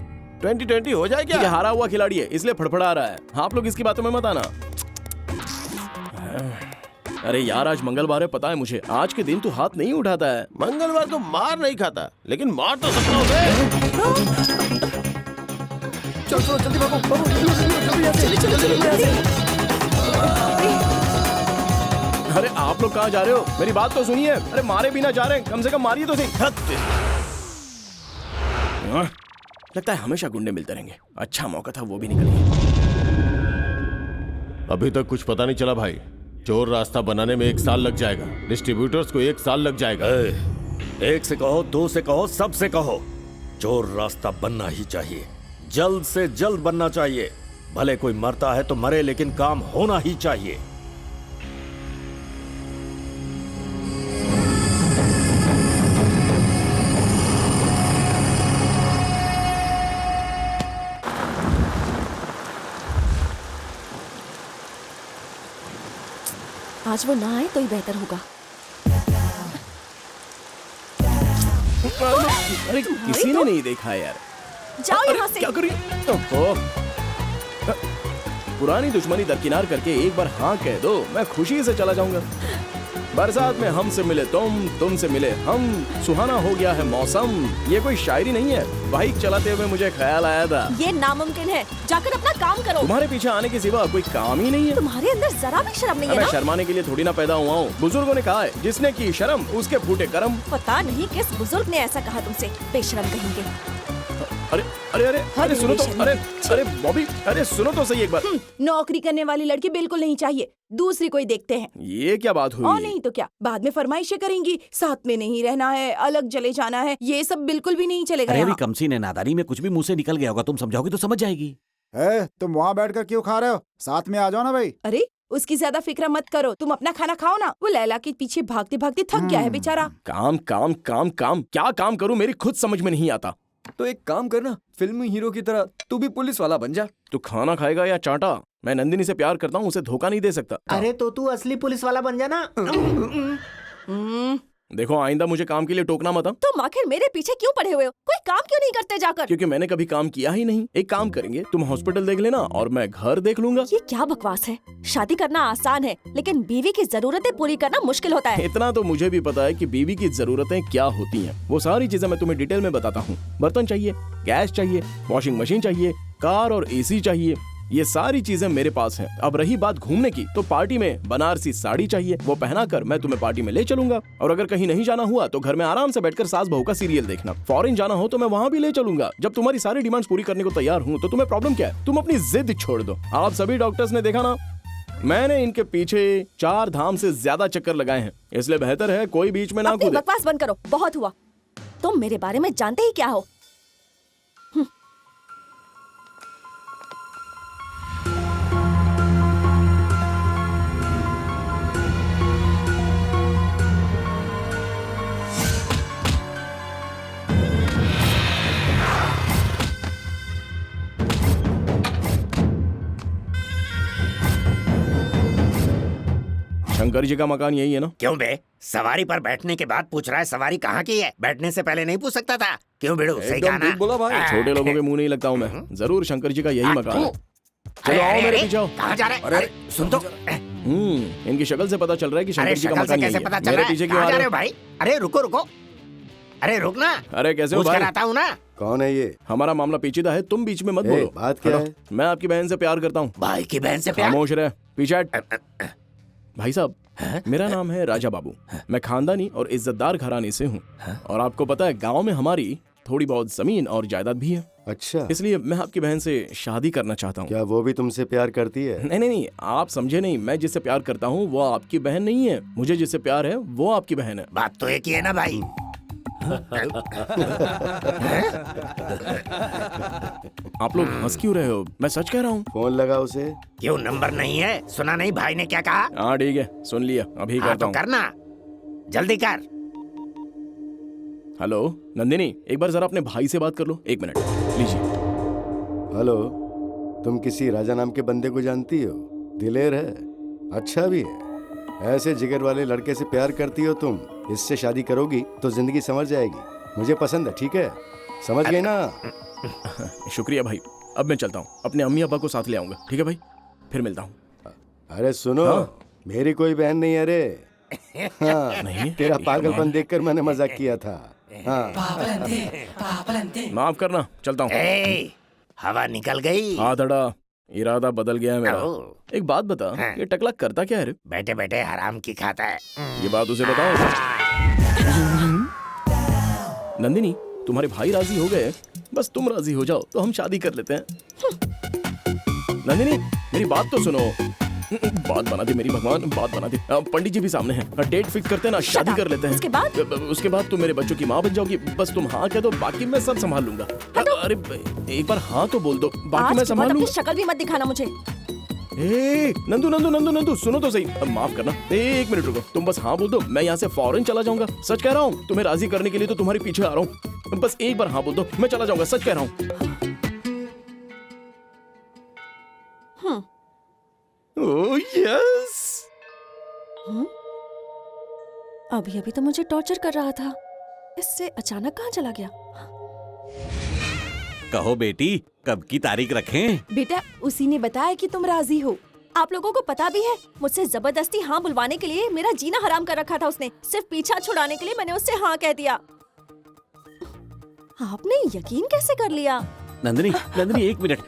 S5: 2020 हो जाए क्या?
S4: ये हारा हुआ खिलाड़ी है, इसलिए फड़फड़ा रहा है। आप लोग इसकी बातों में मत आना। अरे यार, आज मंगलवार है, पता है मुझे। आज के दिन तू हाथ नहीं उठाता है।
S5: मंगलवार तो मार नहीं खाता, लेकिन मार तो सकता हूँ बे।
S9: चलो चलो जल्दी भागो, भागो, जल्दी यहाँ से।
S4: अरे आप लोग कहाँ जा रहे हो? मेरी बात तो सुनिए। अरे मारे बिना जा रहे हैं, कम से कम मारिए तो सही। लगता है हमेशा गुंडे मिलते रहेंगे। अच्छा मौका था, वो भी निकल गया।
S5: अभी तक कुछ पता नहीं चला भाई। चोर रास्ता बनाने में 1 साल लग जाएगा, डिस्ट्रीब्यूटर्स को 1 साल लग जाएगा।
S3: एक से कहो, दो से कहो, सब से कहो, चोर रास्ता बनना ही चाहिए, जल्द से जल्द बनना चाहिए। भले कोई मरता है तो मरे, लेकिन काम होना ही चाहिए।
S10: आज वो ना आए तो ही बेहतर होगा।
S4: अरे किसी ने नहीं देखा यार।
S10: जाओ
S4: अरे,
S10: यहाँ से।
S4: क्या कर रही है? ओहो। पुरानी दुश्मनी दरकिनार करके एक बार हाँ कह दो, मैं खुशी से चला जाऊंगा। बरसात में हमसे मिले तुम, तुमसे मिले हम, सुहाना हो गया है मौसम। ये कोई शायरी नहीं है। बाइक चलाते हुए मुझे ख्याल आया था,
S10: ये नामुमकिन है। जाकर अपना काम करो।
S4: तुम्हारे पीछे आने के सिवा कोई काम ही नहीं है।
S10: तुम्हारे अंदर जरा भी शर्म नहीं है
S4: मैं
S10: ना?
S4: शर्माने के लिए थोड़ी ना पैदा हुआ हूँ। बुजुर्गों ने कहा है, जिसने की शर्म उसके फूटे कर्म।
S10: पता नहीं किस बुजुर्ग ने ऐसा कहा तुमसे, बेशरम कहेंगे।
S4: अरे अरे अरे अरे सुनो तो, अरे अरे बॉबी, अरे सुनो तो सही एक बार।
S8: नौकरी करने वाली लड़की बिल्कुल नहीं चाहिए, दूसरी कोई देखते हैं।
S4: ये क्या बात हुई?
S8: और नहीं तो क्या, बाद में फरमाइशें करेंगी, साथ में नहीं रहना है, अलग चले जाना है, ये सब बिल्कुल भी नहीं चलेगा
S1: अरे अभी
S8: यहाँ।
S1: कमसी ने नादानी में कुछ भी मुंह से निकल गया होगा, तुम समझाओगे तो समझ जाएगी।
S7: तुम वहाँ बैठकर क्यों खा रहे हो? साथ में आ जाओ ना भाई।
S8: अरे उसकी ज्यादा फिक्र मत करो, तुम अपना खाना खाओ ना। वो लैला के पीछे भागते भागते थक गया है बेचारा।
S4: काम काम काम काम, क्या काम करूं मेरी खुद समझ में नहीं आता।
S9: तो एक काम करना, फिल्मी हीरो की तरह तू भी पुलिस वाला बन जा।
S4: तू खाना खाएगा या चाटा? मैं नंदिनी से प्यार करता हूँ, उसे धोखा नहीं दे सकता।
S12: अरे तो तू असली पुलिस वाला बन जाना।
S4: देखो आइंदा मुझे काम के लिए टोकना मत।
S10: तुम आखिर मेरे पीछे क्यों पड़े हुए हो? कोई काम क्यों नहीं करते जाकर?
S4: क्योंकि मैंने कभी काम किया ही नहीं। एक काम करेंगे, तुम हॉस्पिटल देख लेना और मैं घर देख लूंगा।
S10: ये क्या बकवास है? शादी करना आसान है, लेकिन बीवी की जरूरतें पूरी करना मुश्किल होता है।
S4: इतना तो मुझे भी पता है कि बीवी की जरूरतें क्या होती हैं। वो सारी चीजें मैं तुम्हें डिटेल में बताता हूँ। बर्तन चाहिए, गैस चाहिए, वॉशिंग मशीन चाहिए, कार और एसी चाहिए, ये सारी चीजें मेरे पास हैं। अब रही बात घूमने की, तो पार्टी में बनारसी साड़ी चाहिए, वो पहनाकर मैं तुम्हें पार्टी में ले चलूंगा। और अगर कहीं नहीं जाना हुआ तो घर में आराम से बैठकर सास बहू का सीरियल देखना। फॉरेन जाना हो तो मैं वहाँ भी ले चलूंगा। जब तुम्हारी सारी डिमांड्स पूरी करने को तैयार हूँ तो तुम्हें प्रॉब्लम क्या है? तुम अपनी जिद छोड़ दो। आप सभी डॉक्टर्स ने देखा ना, मैंने इनके पीछे 4 धाम से ज्यादा चक्कर लगाए हैं, इसलिए बेहतर है कोई बीच में ना
S10: अपनी
S4: कूदे।
S10: बकवास बंद करो, बहुत हुआ। तुम मेरे बारे में जानते ही क्या हो?
S4: शंकर जी का मकान यही है ना?
S13: क्यों बे? सवारी पर बैठने के बाद पूछ रहा है सवारी कहाँ की है? बैठने से पहले नहीं पूछ सकता था? क्यों बिड़ू, सही कहा ना?
S9: बोला भाई।
S4: छोटे लोगों के मुंह नहीं लगता हूँ मैं। जरूर शंकर जी का यही मकान है। चलो आओ मेरे पीछे आओ।
S13: कहाँ जा रहे? अरे सुन तो।
S4: इनकी शक्ल से पता चल रहा है कि शंकर जी का
S13: शक्ल से
S4: मकान
S13: कैसे
S4: यही
S13: पता
S4: है।
S13: चल
S4: मेरे
S13: रहा है?
S4: पीछे क्यों
S13: कहाँ
S4: आ
S13: जा
S4: रहे
S13: रहे हो भाई? अरे रुको रुको, अरे रुक ना।
S4: अरे कैसे हो
S13: पूछ कर
S4: भाई?
S13: आता हूँ ना।
S6: कौन है ये?
S4: हमारा मामला पेचीदा है, तुम बीच में मत बोलो।
S6: बात क्या है?
S4: मैं आपकी बहन से प्यार करता हूँ।
S13: भाई की बहन से प्यार?
S4: खामोश रहे, पीछे हट। भाई साहब, मेरा नाम है राजा बाबू। मैं खानदानी और इज्जतदार घराने से हूँ, और आपको पता है गांव में हमारी थोड़ी बहुत जमीन और जायदाद भी है।
S6: अच्छा,
S4: इसलिए मैं आपकी बहन से शादी करना चाहता हूँ।
S6: क्या वो भी तुमसे प्यार करती है?
S4: नहीं नहीं नहीं, आप समझे नहीं। मैं जिससे प्यार करता हूँ वो आपकी बहन नहीं है। मुझे जिससे प्यार है वो आपकी बहन है।
S13: बात तो एक ही है ना भाई।
S4: आप लोग हंस क्यों रहे हो? मैं सच कह रहा हूँ।
S6: फोन लगा उसे।
S13: क्यों, नंबर नहीं है? सुना नहीं भाई ने क्या कहा?
S4: हाँ ठीक है, सुन लिया, अभी
S13: हाँ
S4: करता
S13: तो
S4: हूँ।
S13: करना, जल्दी कर।
S4: हेलो नंदिनी, एक बार जरा अपने भाई से बात कर लो। 1 मिनट लीजिए।
S6: हेलो, तुम किसी राजा नाम के बंदे को जानती हो? दिलेर है, अच्छा भी है। ऐसे जिगर वाले लड़के से प्यार करती हो तुम। इससे शादी करोगी तो जिंदगी संवर जाएगी। मुझे पसंद है, ठीक है? समझ गई ना?
S4: शुक्रिया भाई, अब मैं चलता हूँ। अपने अम्मी अब्बा को साथ ले आऊंगा, ठीक है भाई? फिर मिलता हूँ।
S6: अरे सुनो, मेरी कोई बहन नहीं है रे। हाँ,
S4: नहीं?
S6: तेरा पागलपन देखकर मैंने मजाक किया था। हाँ।
S4: माफ करना, चलता हूँ।
S13: हवा निकल गई।
S4: हाँ थोड़ा इरादा बदल गया है मेरा। एक बात बता, ये टकला करता क्या है रे?
S13: बैठे बैठे हराम की खाता है।
S4: ये बात उसे बताओ। नंदिनी, तुम्हारे भाई राजी हो गए, बस तुम राजी हो जाओ तो हम शादी कर लेते हैं। नंदिनी मेरी बात तो सुनो। बात बना दे मेरी भगवान, बात बना दे। पंडित जी भी सामने हैं, डेट फिक्स करते हैं ना, शादी कर लेते हैं। उसके बाद तुम मेरे बच्चों की माँ बन जाओगी। बस तुम हाँ कह दो, बाकी मैं सब संभाल लूंगा। अरे एक बार हाँ तो बोल दो, बाकी मैं संभाल लूंगा।
S10: शक्ल भी मत दिखाना मुझे।
S4: नंदू नंदू नंदू नंदू सुनो तो सही। माफ करना, 1 मिनट रुको। तुम बस हाँ बोल दो, मैं यहाँ से फौरन चला जाऊंगा। सच कह रहा हूँ, तुम्हें राजी करने के लिए तो तुम्हारे पीछे आ रहा हूँ। बस एक बार हाँ बोल दो, मैं चला जाऊंगा। सच कह रहा हूँ। Oh yes.
S10: अभी अभी तो मुझे टॉर्चर कर रहा था, इससे अचानक कहाँ चला गया?
S1: कहो बेटी, कब की तारीख रखें?
S8: बेटा, उसी ने बताया कि तुम राजी हो।
S10: आप लोगों को पता भी है, मुझसे जबरदस्ती हाँ बुलवाने के लिए मेरा जीना हराम कर रखा था उसने। सिर्फ पीछा छुड़ाने के लिए मैंने उससे हाँ कह दिया। आपने यकीन कैसे कर लिया?
S1: नंदिनी 1 मिनट।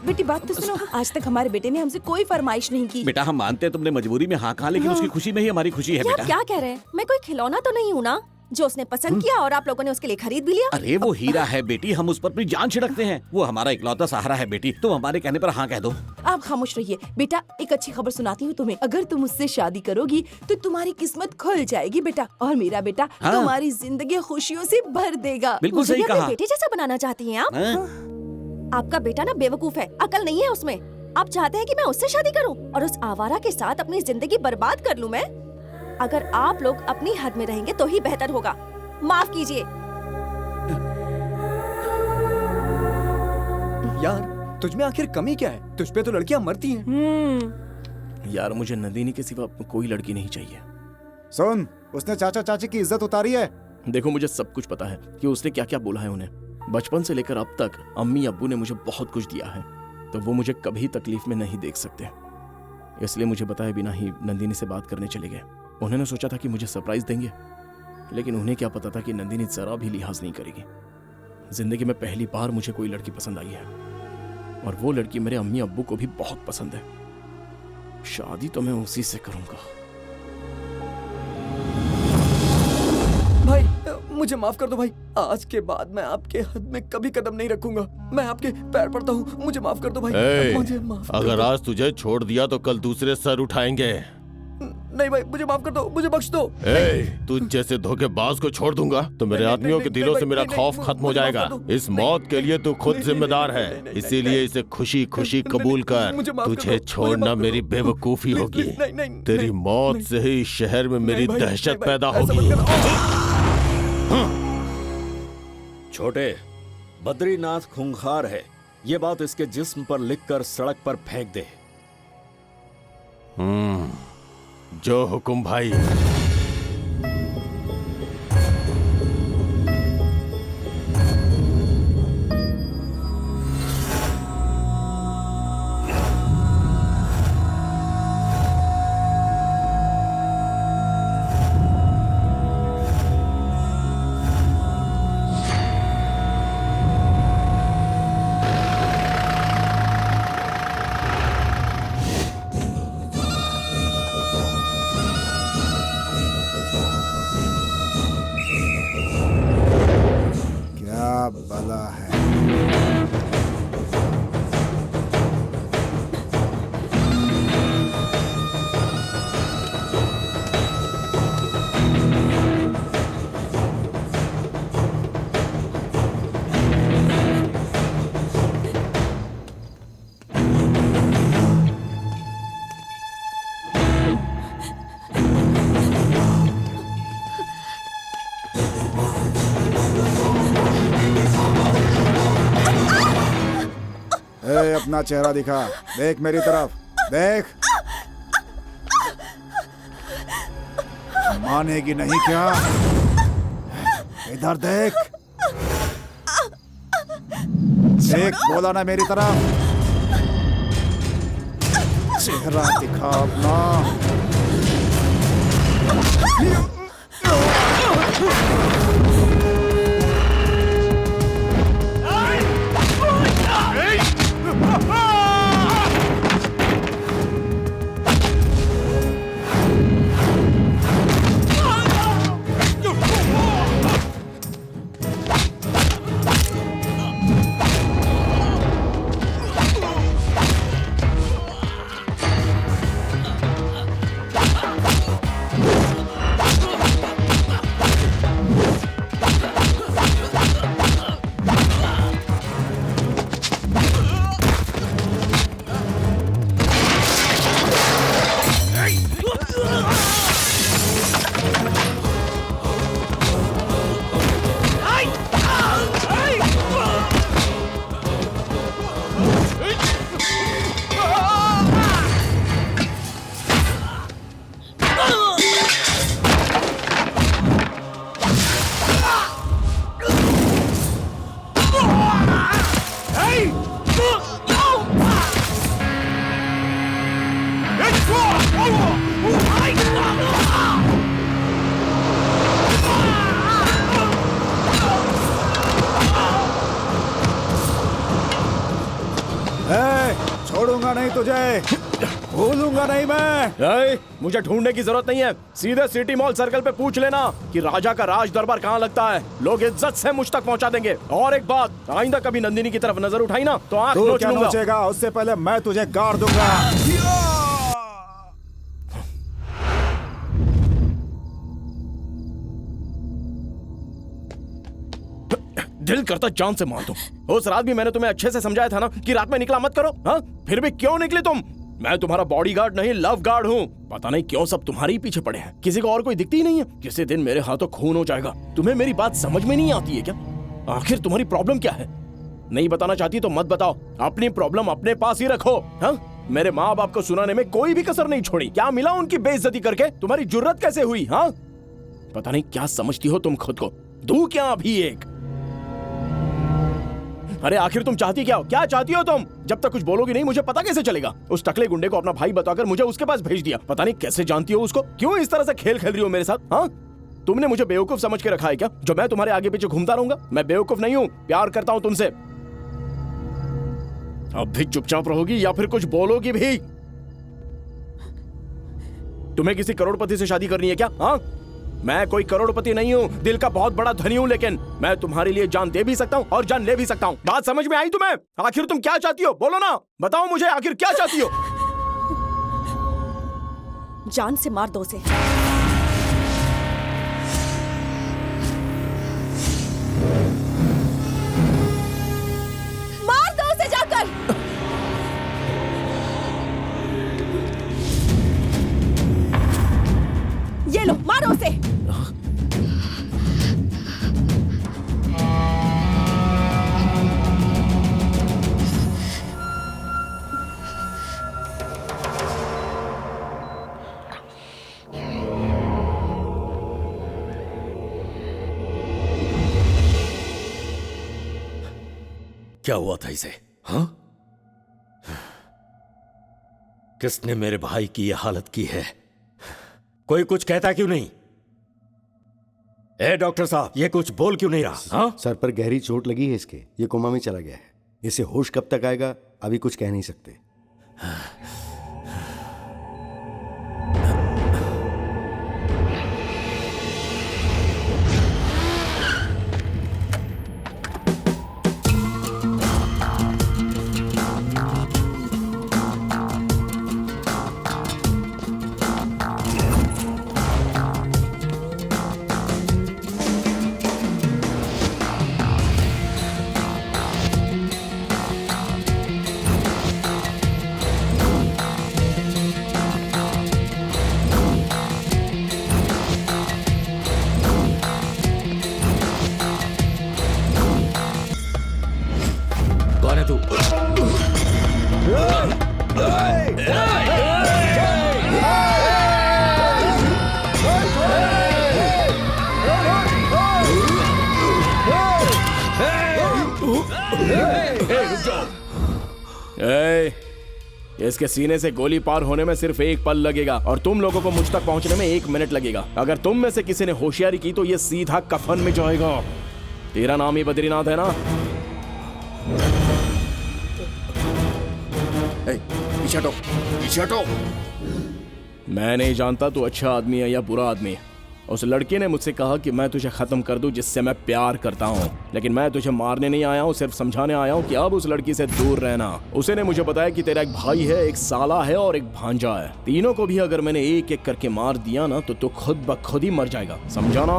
S8: बेटी बात तो सुनो। आज तक हमारे बेटे ने हमसे कोई फरमाइश नहीं की।
S1: बेटा हम मानते हैं तुमने मजबूरी में हाँ कहा, लेकिन उसकी खुशी में ही हमारी खुशी है
S10: क्या
S1: बेटा।
S10: क्या कह रहे हैं? मैं कोई खिलौना तो नहीं हूँ ना जो उसने पसंद किया और आप लोगों ने उसके लिए खरीद भी लिया।
S1: अरे वो हीरा है बेटी, हम उस पर अपनी जान छिड़कते हैं। वो हमारा इकलौता सहारा है बेटी, तुम हमारे कहने पर हाँ कह दो।
S8: आप खामोश रहिए। बेटा, एक अच्छी खबर सुनाती हूँ तुम्हें। अगर तुम उससे शादी करोगी तो तुम्हारी किस्मत खुल जाएगी बेटा, और मेरा बेटा तुम्हारी जिंदगी खुशियों से भर देगा।
S1: बिल्कुल सही कहा।
S10: बेटे जैसा बनाना चाहती हैं आप? आपका बेटा ना बेवकूफ है, अकल नहीं है उसमें। आप चाहते हैं कि मैं उससे शादी करूं और उस आवारा के साथ अपनी जिंदगी बर्बाद कर लूं मैं? अगर आप लोग अपनी हद में रहेंगे तो ही बेहतर होगा। माफ कीजिए।
S9: यार तुझ में आखिर कमी क्या है? तुझ पे तो लड़कियां मरती हैं।
S4: यार मुझे नंदिनी के सिवा कोई लड़की नहीं चाहिए।
S7: सुन, उसने चाचा चाची की इज्जत उतारी है।
S4: देखो मुझे सब कुछ पता है कि उसने क्या क्या बोला है उन्हें। बचपन से लेकर अब तक अम्मी अब्बू ने मुझे बहुत कुछ दिया है, तो वो मुझे कभी तकलीफ में नहीं देख सकते। इसलिए मुझे बताए बिना ही नंदिनी से बात करने चले गए। उन्होंने सोचा था कि मुझे सरप्राइज देंगे, लेकिन उन्हें क्या पता था कि नंदिनी जरा भी लिहाज नहीं करेगी। जिंदगी में पहली बार मुझे कोई लड़की पसंद आई है, और वो लड़की मेरे अम्मी अब्बू को भी बहुत पसंद है। शादी तो मैं उसी से करूंगा।
S9: भाई मुझे माफ कर दो भाई। आज के बाद मैं आपके हद में कभी कदम नहीं रखूंगा। मैं आपके पैर पड़ता हूँ, मुझे माफ कर दो भाई।
S5: ए,
S9: मुझे माफ कर
S5: अगर
S9: दो।
S5: आज तुझे छोड़ दिया तो कल दूसरे सर उठाएंगे।
S9: नहीं भाई, मुझे माफ कर दो, मुझे बख्श दो।
S5: तू जैसे धोखेबाज को छोड़ दूंगा तो मेरे आदमियों के दिलों से मेरा खौफ खत्म हो जाएगा। इस मौत के लिए तू खुद जिम्मेदार है, इसीलिए इसे खुशी खुशी कबूल कर। तुझे छोड़ना मेरी बेवकूफी होगी। तेरी मौत से ही शहर में मेरी दहशत पैदा होगी।
S3: छोटे, बद्रीनाथ खूंखार है, ये बात इसके जिस्म पर लिखकर सड़क पर फेंक दे।
S5: जो हुकुम भाई।
S7: बला है। अपना चेहरा दिखा, देख मेरी तरफ, देख। मानेगी नहीं क्या? इधर देख, देख, बोला ना मेरी तरफ। चेहरा दिखा अपना। छोड़ूंगा नहीं तुझे, भूलूंगा नहीं मैं।
S4: मुझे ढूंढने की जरूरत नहीं है, सीधे सिटी मॉल सर्कल पे पूछ लेना कि राजा का राज दरबार कहाँ लगता है। लोग इज्जत से मुझ तक पहुंचा देंगे। और एक बात, आइंदा कभी नंदिनी की तरफ नजर उठाई ना तो आंख नोच लूंगा।
S7: नोचेगा, उससे पहले मैं तुझे गाड़ दूंगा।
S4: दिल करता जान से मार दूं। उस रात भी मैंने तुम्हें अच्छे से समझाया था ना कि रात में निकला मत करो। हाँ, फिर भी क्यों निकले तुम? मैं तुम्हारा बॉडीगार्ड नहीं, लव गार्ड हूँ। पता नहीं क्यों सब तुम्हारे ही पीछे पड़े हैं, किसी को और कोई दिखती ही नहीं है। किसी दिन मेरे हाथों खून हो जाएगा। तुम्हें मेरी बात समझ में नहीं आती है क्या? आखिर तुम्हारी प्रॉब्लम क्या है? नहीं बताना चाहती तो मत बताओ, अपनी प्रॉब्लम अपने पास ही रखो। हाँ, मेरे माँ बाप को सुनाने में कोई भी कसर नहीं छोड़ी। क्या मिला उनकी बेइज्जती करके? तुम्हारी जुर्रत कैसे हुई? हाँ, पता नहीं क्या समझती हो तुम खुद को। दूं क्या अभी एक? अरे आखिर तुम चाहती क्या हो? क्या चाहती हो तुम? जब तक कुछ बोलोगी नहीं मुझे पता कैसे चलेगा? उस टकले गुंडे को अपना भाई बताकर मुझे उसके पास भेज दिया। पता नहीं कैसे जानती हो उसको? क्यों इस तरह से खेल खेल रही हो मेरे साथ? हाँ, तुमने मुझे बेवकूफ समझ के रखा है क्या, जो मैं तुम्हारे आगे पीछे घूमता रहूंगा? मैं बेवकूफ नहीं हूँ, प्यार करता हूँ तुमसे। अब भी चुपचाप रहोगी या फिर कुछ बोलोगी भी? तुम्हें किसी करोड़पति से शादी करनी है क्या? हाँ, मैं कोई करोड़पति नहीं हूँ, दिल का बहुत बड़ा धनी हूँ, लेकिन मैं तुम्हारे लिए जान दे भी सकता हूँ और जान ले भी सकता हूँ। बात समझ में आई तुम्हें? आखिर तुम क्या चाहती हो? बोलो ना, बताओ मुझे, आखिर क्या चाहती हो?
S10: जान से मार दो उसे। मार दो उसे जाकर। ये लो, मारो उसे।
S3: क्या हुआ था इसे? हाँ, किसने मेरे भाई की यह हालत की है? कोई कुछ कहता क्यों नहीं? ए डॉक्टर साहब, ये कुछ बोल क्यों नहीं रहा? हाँ?
S6: सर पर गहरी चोट लगी है इसके, ये कोमा में चला गया है। इसे होश कब तक आएगा अभी कुछ कह नहीं सकते।
S3: कौन है तू?
S4: इसके सीने से गोली पार होने में सिर्फ एक पल लगेगा और तुम लोगों को मुझ तक पहुंचने में 1 मिनट लगेगा। अगर तुम में से किसी ने होशियारी की तो ये सीधा कफन में जाएगा। तेरा नाम ही बद्रीनाथ है ना?
S6: पीछे हटो, पीछे हटो।
S4: मैं नहीं जानता तू अच्छा आदमी है या बुरा आदमी। उस लड़की ने मुझसे कहा कि मैं तुझे खत्म कर दूं जिससे मैं प्यार करता हूं, लेकिन मैं तुझे मारने नहीं आया हूं, सिर्फ समझाने आया हूं कि अब उस लड़की से दूर रहना। उसे ने मुझे बताया कि तेरा एक भाई है, एक साला है और एक भांजा है। तीनों को भी अगर मैंने एक एक करके मार दिया ना तो तू खुद ब खुद ही मर जाएगा, समझा ना?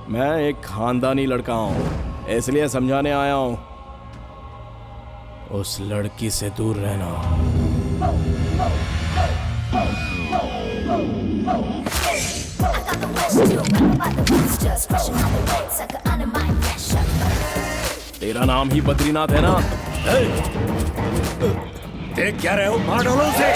S4: मैं एक खानदानी लड़का हूं, इसलिए समझाने आया हूं, उस लड़की से दूर रहना। तेरा नाम ही बद्रीनाथ है ना?
S3: देख क्या रहे हो? मार डालो उसे।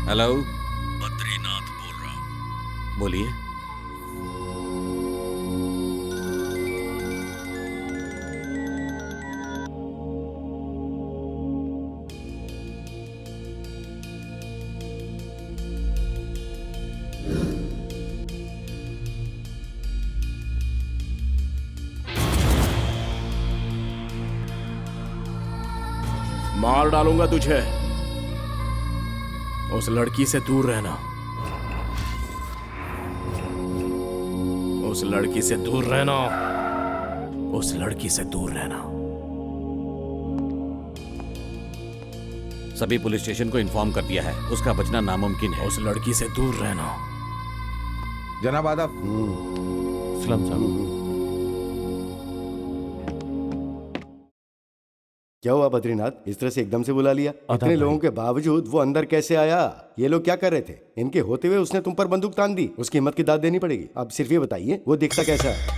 S1: हेलो,
S3: बद्रीनाथ बोल रहा हूँ।
S1: बोलिए।
S4: मार डालूंगा तुझे। उस लड़की से दूर रहना। उस लड़की से दूर रहना। उस लड़की से दूर रहना।
S1: सभी पुलिस स्टेशन को इन्फॉर्म कर दिया है, उसका बचना नामुमकिन है।
S4: उस लड़की से दूर रहना।
S14: जनाब आदाब।
S1: सलाम साहब।
S6: क्या हुआ बद्रीनाथ, इस तरह से एकदम से बुला लिया? इतने लोगों के बावजूद वो अंदर कैसे आया? ये लोग क्या कर रहे थे? इनके होते हुए उसने तुम पर बंदूक तान दी। उसकी हिम्मत की दाद देनी पड़ेगी। अब सिर्फ ये बताइए, वो दिखता कैसा है?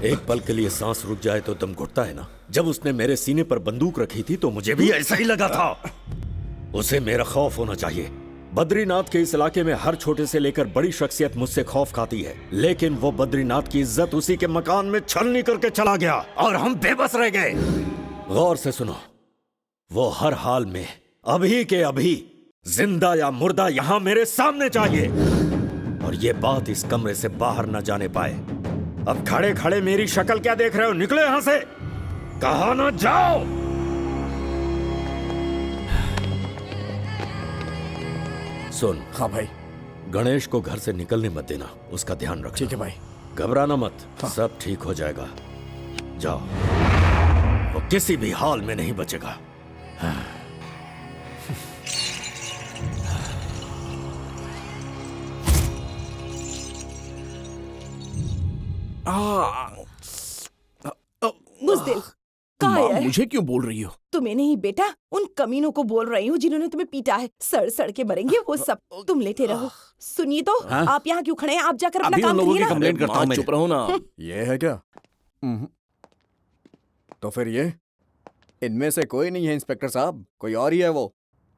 S3: एक पल के लिए सांस रुक जाए तो दम घुटता है ना। जब उसने मेरे सीने पर बंदूक रखी थी तो मुझे भी ऐसा ही लगा था। उसे मेरा खौफ होना चाहिए। बद्रीनाथ के इस इलाके में हर छोटे से लेकर बड़ी शख्सियत मुझसे खौफ खाती है, लेकिन वो बद्रीनाथ की इज्जत उसी के मकान में छलनी करके चला गया और हम बेबस रह गए। गौर से सुनो, वो हर हाल में अभी के अभी जिंदा या मुर्दा यहां मेरे सामने चाहिए, और ये बात इस कमरे से बाहर न जाने पाए। अब खड़े खड़े मेरी शक्ल क्या देख रहे हो? निकलो यहां से, कहा ना जाओ। सुन।
S4: हाँ भाई।
S3: गणेश को घर से निकलने मत देना, उसका ध्यान रखना।
S4: ठीक है भाई।
S3: घबराना मत। हाँ। सब ठीक हो जाएगा। जाओ, वो किसी भी हाल में नहीं बचेगा। हाँ।
S8: बुज़दिल, कहाँ है?
S4: मुझे क्यों बोल रही हो?
S8: तुम्हें नहीं बेटा, उन कमीनों को बोल रही हूँ जिन्होंने तुम्हें पीटा है। सड़ सड़ के मरेंगे वो सब। तुम लेटे रहो। सुनिए तो,
S1: हाँ?
S8: आप यहाँ क्यों खड़े हैं? आप जाकर अपना
S1: अभी
S8: काम
S1: उन लोगों
S8: करिए
S1: की
S8: ना।
S1: कंप्लेंट करता हूँ मैं।
S4: चुप रहो ना। ये है क्या?
S11: तो फिर ये इनमें से कोई नहीं है इंस्पेक्टर साहब, कोई और ही है वो।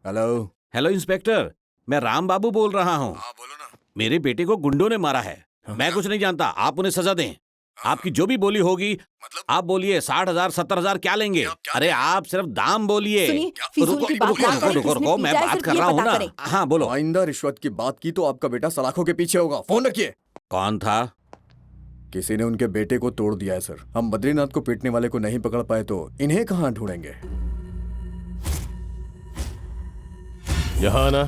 S11: हेलो।
S1: हेलो इंस्पेक्टर, मैं राम बाबू बोल रहा हूँ।
S14: बोलो ना।
S1: मेरे बेटे को गुंडों ने मारा है। मैं कुछ नहीं जानता, आप उन्हें सजा दें। आपकी जो भी बोली होगी,
S14: मतलब?
S1: आप बोलिए 60,000 70,000 क्या लेंगे? अरे आप सिर्फ दाम बोलिए।
S8: सुनिए, फिजूल की बात ना करें,
S1: रुको,
S8: किसने
S1: मैं
S8: पीटा है,
S1: बात
S8: सिर्फ
S1: कर
S8: ये
S1: रहा हूँ
S8: पता
S1: ना।
S8: करें।
S1: हाँ बोलो।
S11: आइंदा रिश्वत की बात की तो आपका बेटा सलाखों के पीछे होगा। फोन रखिए।
S1: कौन था?
S11: किसी ने उनके बेटे को तोड़ दिया है सर। हम बद्रीनाथ को पीटने वाले को नहीं पकड़ पाए तो इन्हें कहाँ ढूंढेंगे?
S5: यहाँ ना।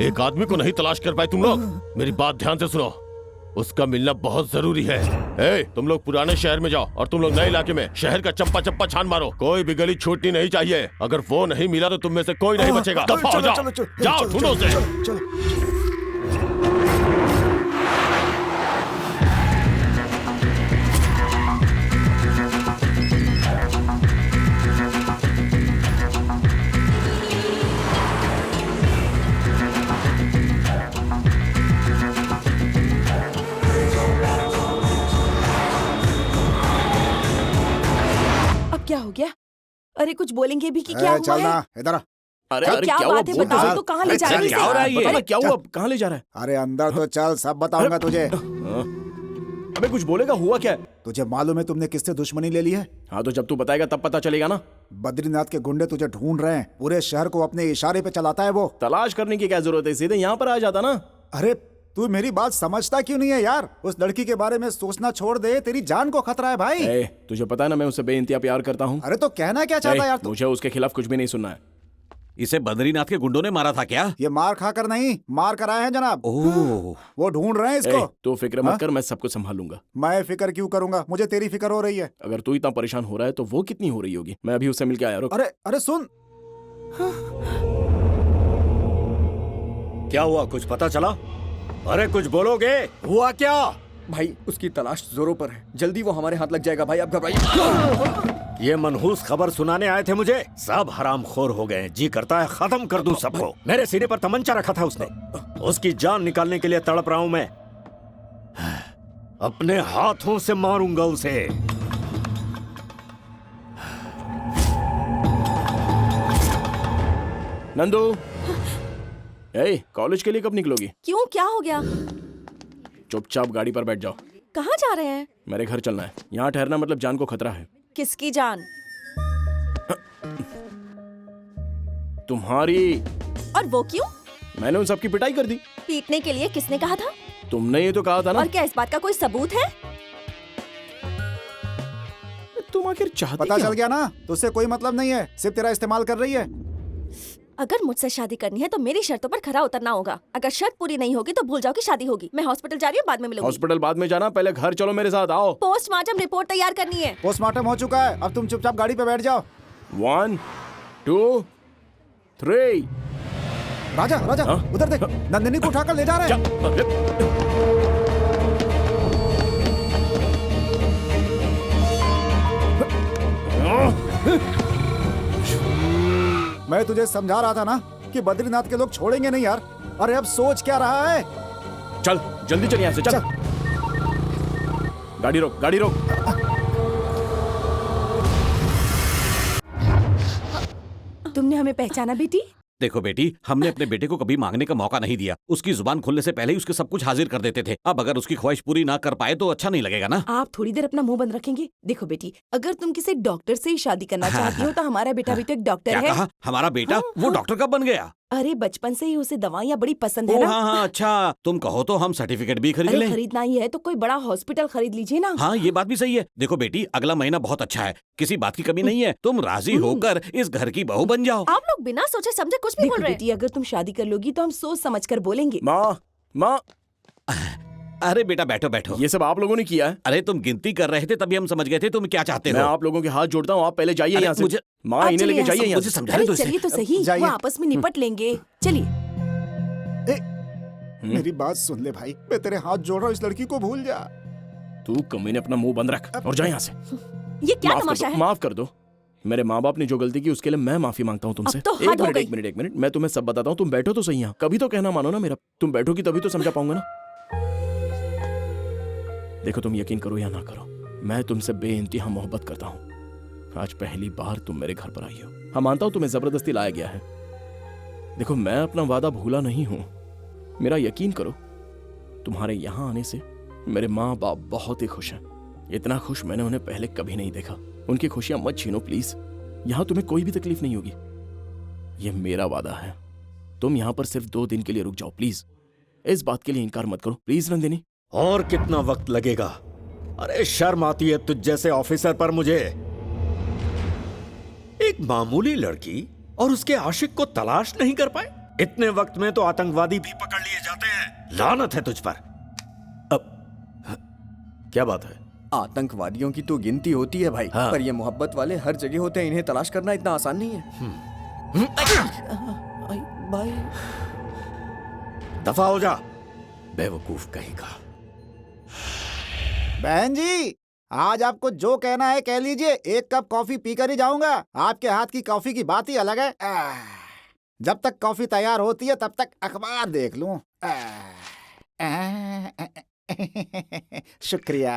S5: एक आदमी को नहीं तलाश कर पाए तुम लोग? मेरी बात ध्यान से सुनो, उसका मिलना बहुत जरूरी है। ए, तुम लोग पुराने शहर में जाओ और तुम लोग नए इलाके में शहर का चप्पा चप्पा छान मारो। कोई भी गली छूटनी नहीं चाहिए। अगर वो नहीं मिला तो तुम में से कोई नहीं बचेगा। दफा हो जाओ, जाओ ढूंढो उसे।
S8: क्या हो गया? अरे कुछ बोलेंगे भी कि क्या हुआ
S7: चलना
S8: है?
S7: इधर।
S4: अरे
S8: क्या
S4: क्या
S8: बात है?
S4: हुआ?
S8: बताओ तो, कहाँ ले जा रहे
S1: क्या हो रहा है ये?
S4: अरे क्या हुआ? कहाँ ले जा रहा है?
S7: अरे अंदर तो चल, सब बताऊंगा तुझे।
S4: अबे कुछ बोलेगा, हुआ क्या है?
S7: तुझे मालूम है तुमने किससे दुश्मनी ले ली है?
S4: हाँ तो जब तू बताएगा तब पता चलेगा ना।
S7: बद्रीनाथ के गुंडे तुझे ढूंढ रहे हैं। पूरे शहर को अपने इशारे पे चलाता है वो।
S4: तलाश करने की क्या जरूरत है, सीधे यहाँ पर आ जाता ना।
S7: अरे तू मेरी बात समझता क्यों नहीं है यार? उस लड़की के बारे में सोचना छोड़ दे, तेरी जान को खतरा है भाई।
S4: तुझे पता है ना मैं उससे बेइंतहा प्यार करता हूँ।
S7: अरे तो कहना क्या चाहता है यार तू?
S4: मुझे उसके खिलाफ कुछ भी नहीं सुनना है।
S1: इसे बद्रीनाथ के गुंडों ने मारा था क्या?
S7: ये मार खाकर नहीं, मार कर आए हैं जनाब।
S1: ओह,
S7: वो ढूंढ रहे हैं इसको।
S4: तू फिक्र मत कर, मैं सब कुछ संभालूंगा।
S7: मैं फिक्र क्यों करूंगा? मुझे तेरी फिक्र हो रही है।
S4: अगर तू इतना परेशान हो रहा है तो वो कितनी हो रही होगी। मैं अभी उससे मिलके आया। रुक।
S7: अरे अरे सुन। क्या हुआ, कुछ पता चला? अरे कुछ बोलोगे? हुआ क्या?
S11: भाई उसकी तलाश जोरों पर है, जल्दी वो हमारे हाथ लग जाएगा। भाई आप घबराइए।
S3: ये मनहूस खबर सुनाने आए थे मुझे। सब हरामखोर हो गए। जी करता है खत्म कर दूं सबको। मेरे सीने पर तमंचा रखा था उसने। उसकी जान निकालने के लिए तड़प रहा हूं मैं। अपने हाथों से मारूंगा उसे।
S4: नंदू, कॉलेज के लिए कब निकलोगी?
S10: क्यों, क्या हो गया?
S4: चुपचाप गाड़ी पर बैठ जाओ।
S10: कहाँ जा रहे हैं?
S4: मेरे घर चलना है। यहाँ ठहरना मतलब जान को खतरा है।
S10: किसकी जान?
S4: तुम्हारी।
S10: और वो क्यों?
S4: मैंने उन सबकी पिटाई कर दी।
S10: पीटने के लिए किसने कहा था?
S4: तुमने ये तो कहा था ना।
S10: और क्या इस बात का कोई सबूत है?
S4: तुम आखिर चाहती
S7: पता
S4: क्या?
S7: चल गया ना, तो उससे कोई मतलब नहीं है, सिर्फ तेरा इस्तेमाल कर रही है।
S10: अगर मुझसे शादी करनी है तो मेरी शर्तों पर खरा उतरना होगा। अगर शर्त पूरी नहीं होगी तो भूल जाओ कि शादी होगी। मैं हॉस्पिटल जा रही हूँ, बाद में मिलूंगी।
S4: हॉस्पिटल बाद में जाना, पहले घर चलो मेरे साथ। आओ।
S10: पोस्टमार्टम रिपोर्ट तैयार करनी है।
S7: पोस्टमार्टम हो चुका है, अब तुम चुपचाप गाड़ी पे बैठ जाओ।
S4: 1 2 3।
S7: राजा राजा उधर देख, नंदिनी को उठाकर ले जा रहे हैं। मैं तुझे समझा रहा था ना कि बद्रीनाथ के लोग छोड़ेंगे नहीं यार। अरे अब सोच क्या रहा है?
S4: चल जल्दी चल यहाँ से, चल। गाड़ी रोक, गाड़ी रोक।
S8: तुमने हमें पहचाना बेटी?
S1: देखो बेटी, हमने अपने बेटे को कभी मांगने का मौका नहीं दिया। उसकी जुबान खुलने से पहले ही उसके सब कुछ हाजिर कर देते थे। अब अगर उसकी ख्वाहिश पूरी ना कर पाए तो अच्छा नहीं लगेगा ना।
S8: आप थोड़ी देर अपना मुंह बंद रखेंगे? देखो बेटी, अगर तुम किसी डॉक्टर से ही शादी करना चाहती हो तो हमारा बेटा भी तो एक डॉक्टर
S1: क्या
S8: है।
S1: कहा? हमारा बेटा? वो डॉक्टर कब बन गया?
S8: अरे बचपन से ही उसे दवाइयाँ बड़ी पसंद है
S1: ओ
S8: ना।
S1: हाँ, अच्छा तुम कहो तो हम सर्टिफिकेट भी खरीद
S8: अरे
S1: लें।
S8: खरीदना ही है तो कोई बड़ा हॉस्पिटल खरीद लीजिए ना।
S1: हाँ ये बात भी सही है। देखो बेटी, अगला महीना बहुत अच्छा है, किसी बात की कमी नहीं है। तुम राजी होकर इस घर की बहू बन जाओ।
S10: आप लोग बिना सोचे समझे कुछ भी बोल रहे हैं।
S8: बेटी, अगर तुम शादी कर लोगी तो हम सोच समझ कर बोलेंगे।
S4: माँ।
S1: अरे बेटा बैठो बैठो।
S4: ये सब आप लोगों ने किया है?
S1: अरे तुम गिनती कर रहे थे तभी हम समझ गए थे तुम क्या चाहते हो।
S4: मैं आप लोगों के हाथ जोड़ता हूँ, आप पहले जाइए यहाँ से।
S1: मुझे
S4: माँ, इन्हें लेके जाइए यहाँ से।
S1: समझाने दो इसे।
S8: चलिए तो सही, वो आपस में निपट लेंगे। चलिए।
S7: मेरी बात सुन ले भाई, मैं तेरे हाथ जोड़ रहा हूँ, इस लड़की को भूल जा।
S4: तू कमीने अपना मुंह बंद रख और जा यहाँ से।
S10: ये क्या तमाशा है?
S4: माफ कर दो। मेरे माँ बाप ने जो गलती की उसके लिए मैं माफी मांगता हूँ तुमसे।
S10: अब तो हद हो गई।
S4: एक मिनट, मैं तुम्हें सब बताता हूँ। तुम बैठो तो सही यहाँ। कभी तो कहना मानो ना मेरा। तुम बैठोगी तभी तो समझा पाऊंगा ना। देखो, तुम यकीन करो या ना करो, मैं तुमसे बेइंतहा मोहब्बत करता हूँ। आज पहली बार तुम मेरे घर पर आई हो। हाँ मानता हूँ तुम्हें जबरदस्ती लाया गया है। देखो, मैं अपना वादा भूला नहीं हूँ। मेरा यकीन करो, तुम्हारे यहाँ आने से मेरे माँ बाप बहुत ही खुश हैं। इतना खुश मैंने उन्हें पहले कभी नहीं देखा। उनकी खुशियां मत छीनो प्लीज। यहाँ तुम्हें कोई भी तकलीफ नहीं होगी, ये मेरा वादा है। तुम यहाँ पर सिर्फ 2 दिन के लिए रुक जाओ प्लीज। इस बात के लिए इनकार मत करो प्लीज नंदिनी।
S3: और कितना वक्त लगेगा? अरे शर्म आती है तुझ जैसे ऑफिसर पर मुझे। एक मामूली लड़की और उसके आशिक को तलाश नहीं कर पाए? इतने वक्त में तो आतंकवादी भी पकड़ लिए जाते हैं। लानत है तुझ पर। अब क्या बात है?
S11: आतंकवादियों की तो गिनती होती है भाई, पर ये मोहब्बत वाले हर जगह होते हैं। इन्हें तलाश करना इतना आसान नहीं है।
S8: भाई
S3: दफा हो जा, बेवकूफ कहेगा।
S7: बहन जी, आज आपको जो कहना है कह लीजिए। 1 कप कॉफी पीकर ही जाऊंगा। आपके हाथ की कॉफी की बात ही अलग है। जब तक कॉफी तैयार होती है तब तक अखबार देख लूं। शुक्रिया।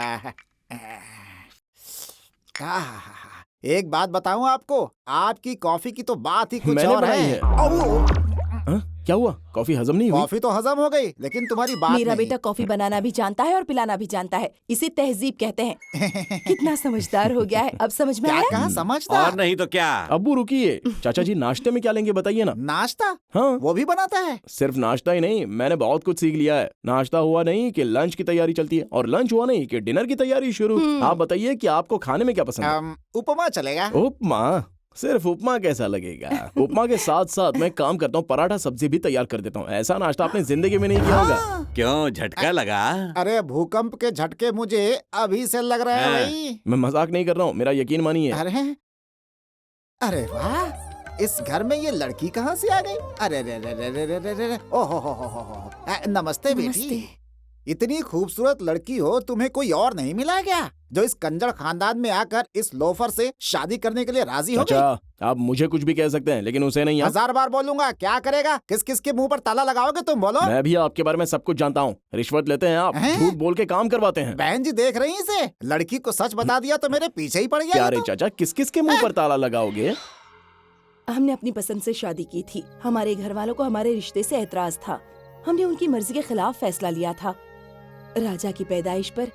S7: एक बात बताऊं आपको, आपकी कॉफी की तो बात ही कुछ
S4: मैंने
S7: और
S4: बनाई
S7: है।
S4: क्या हुआ? कॉफी हजम नहीं हुई?
S7: कॉफी तो हजम हो गई, लेकिन तुम्हारी बात
S8: मेरा
S7: नहीं।
S8: बेटा कॉफी बनाना भी जानता है और पिलाना भी जानता है। इसे तहजीब कहते हैं। कितना समझदार हो गया है, अब समझ में आया?
S7: कहा समझदार?
S1: और नहीं तो क्या।
S4: अब्बू रुकिए, चाचा जी नाश्ते में क्या लेंगे बताइए ना।
S7: नाश्ता?
S4: हाँ,
S7: वो भी बनाता है?
S4: सिर्फ नाश्ता ही नहीं, मैंने बहुत कुछ सीख लिया है। नाश्ता हुआ नहीं कि लंच की तैयारी चलती है, और लंच हुआ नहीं कि डिनर की तैयारी शुरू। आप बताइए कि आपको खाने में क्या पसंद है?
S7: उपमा चलेगा।
S4: उपमा? सिर्फ उपमा कैसा लगेगा? उपमा के साथ साथ मैं काम करता हूँ, पराठा सब्जी भी तैयार कर देता हूँ। ऐसा नाश्ता आपने जिंदगी में नहीं किया होगा।
S1: क्यों, झटका लगा?
S7: अरे भूकंप के झटके मुझे अभी से लग रहे हैं भाई।
S4: मैं मजाक नहीं कर रहा हूँ, मेरा यकीन मानिए।
S7: अरे वाह, इस घर में ये लड़की कहाँ से आ गई? अरे रे रे रे रे रे रे रे। ओहो हो। नमस्ते बेटी। इतनी खूबसूरत लड़की हो, तुम्हें कोई और नहीं मिला क्या जो इस कंजर खानदान में आकर इस लोफर से शादी करने के लिए राजी हो गई?
S4: अच्छा, आप मुझे कुछ भी कह सकते हैं लेकिन उसे नहीं।
S7: 1000 बार बोलूंगा, क्या करेगा? किस किस के मुंह पर ताला लगाओगे तुम, बोलो।
S4: मैं भी आपके बारे में सब कुछ जानता हूँ। रिश्वत लेते हैं आप, झूठ बोल के काम करवाते हैं।
S7: बहन जी देख रही इसे, लड़की को सच बता दिया तो मेरे पीछे ही पड़ गया।
S4: क्या रे चाचा, किस किस के मुंह पर ताला लगाओगे?
S8: हमने अपनी पसंद से शादी की थी। हमारे घर वालों को हमारे रिश्ते से एतराज था। हमने उनकी मर्जी के खिलाफ फैसला लिया था। राजा की पैदाइश पर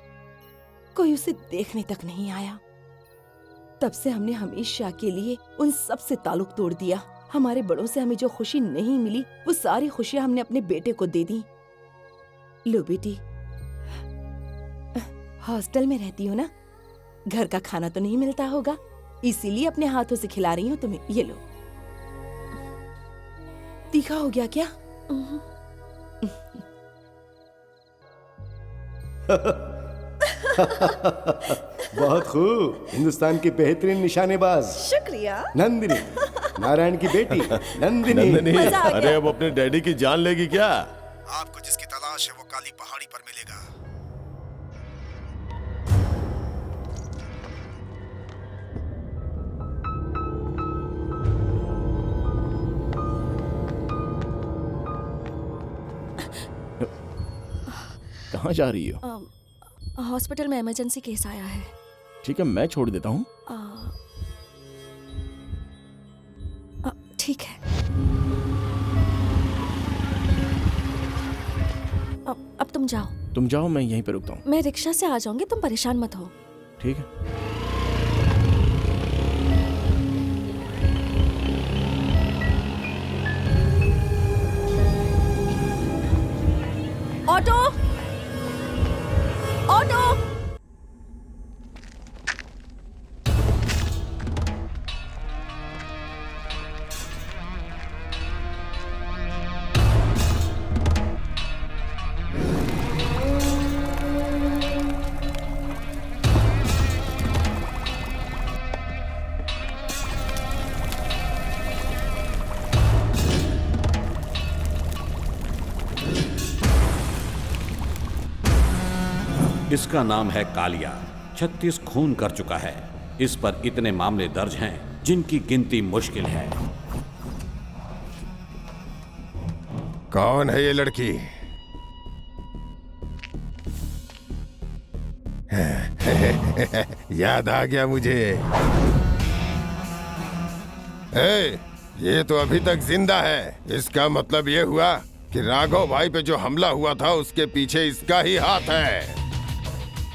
S8: कोई उसे देखने तक नहीं आया। तब से हमने हमेशा के लिए उन सब से ताल्लुक तोड़ दिया। हमारे बड़ों से हमें जो खुशी नहीं मिली, वो सारी खुशियां हमने अपने बेटे को दे दी। लो बेटी, हॉस्टल में रहती हो ना, घर का खाना तो नहीं मिलता होगा, इसीलिए अपने हाथों से खिला रही हूँ तुम्हें। ये लो। तीखा हो गया क्या?
S6: बहुत खूब, हिंदुस्तान की बेहतरीन निशानेबाज।
S10: शुक्रिया।
S6: नंदिनी, नारायण की बेटी नंदिनी।
S5: अरे अब अपने डैडी की जान लेगी क्या?
S15: आपको जिसकी तलाश है वो काली पहाड़ी पर मिलेगा।
S4: कहाँ जा रही हो?
S10: हॉस्पिटल में इमरजेंसी केस आया है।
S4: ठीक है, मैं छोड़ देता हूँ।
S10: ठीक है। अब तुम जाओ।
S4: तुम जाओ, मैं यहीं पे रुकता हूँ।
S10: मैं रिक्शा से आ जाऊंगी, तुम परेशान मत हो।
S4: ठीक है।
S10: Auto, auto.
S1: इसका नाम है कालिया। 36 खून कर चुका है। इस पर इतने मामले दर्ज हैं जिनकी गिनती मुश्किल है।
S2: कौन है ये लड़की? याद आ गया मुझे। ये तो अभी तक जिंदा है। इसका मतलब ये हुआ कि राघव भाई पे जो हमला हुआ था उसके पीछे इसका ही हाथ है।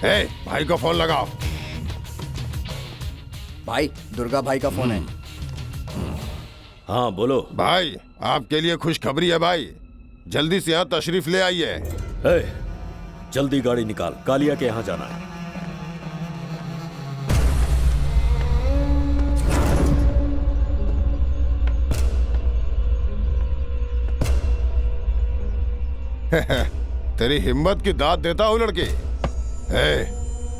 S2: भाई को फोन लगाओ।
S11: भाई, दुर्गा भाई का फोन है।
S3: हाँ बोलो
S2: भाई, आपके लिए खुशखबरी है भाई। जल्दी से यहाँ तशरीफ ले आइए।
S3: जल्दी गाड़ी निकाल, कालिया के यहाँ जाना है।
S2: तेरी हिम्मत की दाद देता हूँ लड़के।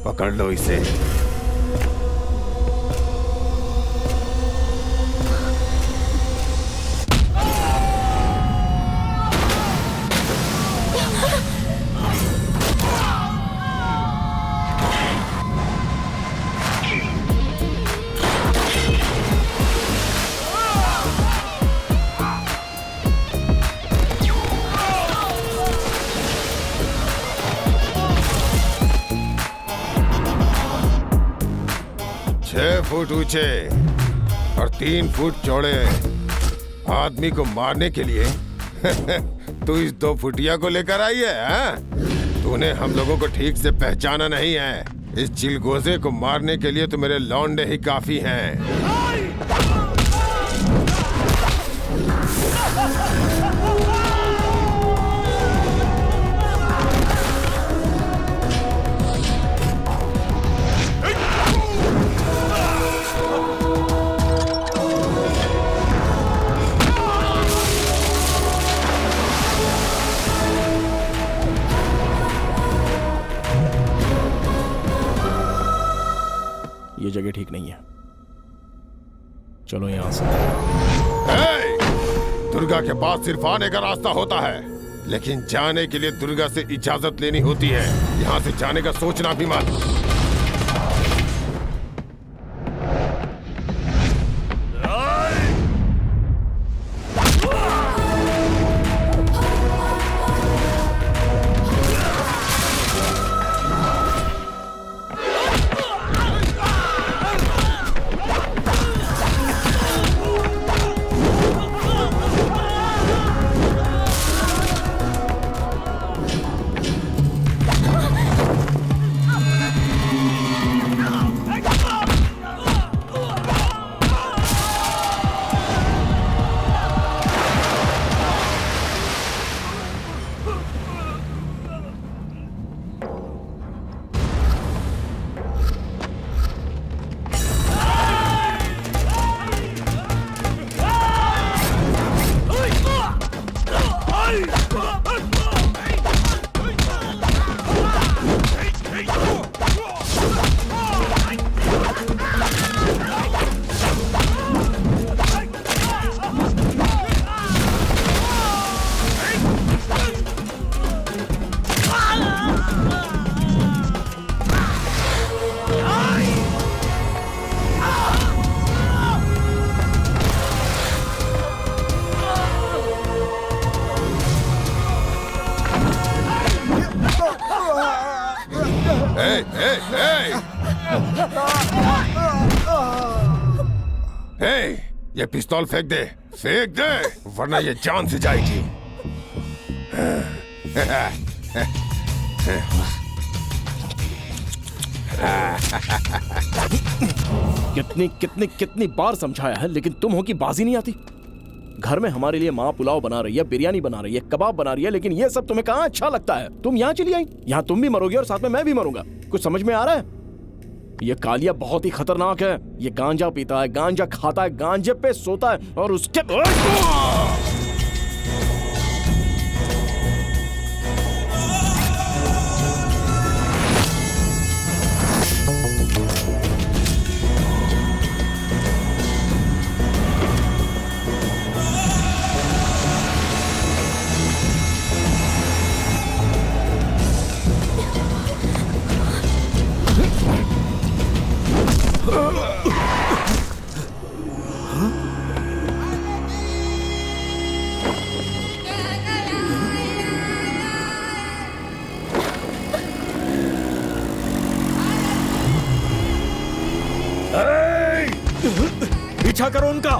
S2: पकड़ लो इसे। फुट ऊंचे और 3 फुट चौड़े आदमी को मारने के लिए तू इस 2 फुटिया को लेकर आई है? तूने हम लोगों को ठीक से पहचाना नहीं है। इस चिलगोजे को मारने के लिए तो मेरे लौंडे ही काफी हैं।
S4: ये जगह ठीक नहीं है, चलो यहाँ से।
S2: दुर्गा के पास सिर्फ आने का रास्ता होता है, लेकिन जाने के लिए दुर्गा से इजाजत लेनी होती है। यहाँ से जाने का सोचना भी मत। ये पिस्तौल फेंक दे, वरना ये जान से जाएगी।
S4: कितनी कितनी कितनी बार समझाया है, लेकिन तुम हो कि बाजी नहीं आती। घर में हमारे लिए माँ पुलाव बना रही है, बिरयानी बना रही है, कबाब बना रही है, लेकिन ये सब तुम्हें कहाँ अच्छा लगता है। तुम यहाँ चली आई, यहाँ तुम भी मरोगे और साथ में मैं भी मरूंगा। कुछ समझ में आ रहा है? ये कालिया बहुत ही खतरनाक है। ये गांजा पीता है, गांजा खाता है, गांजे पे सोता है और उसके पीछा करो उनका।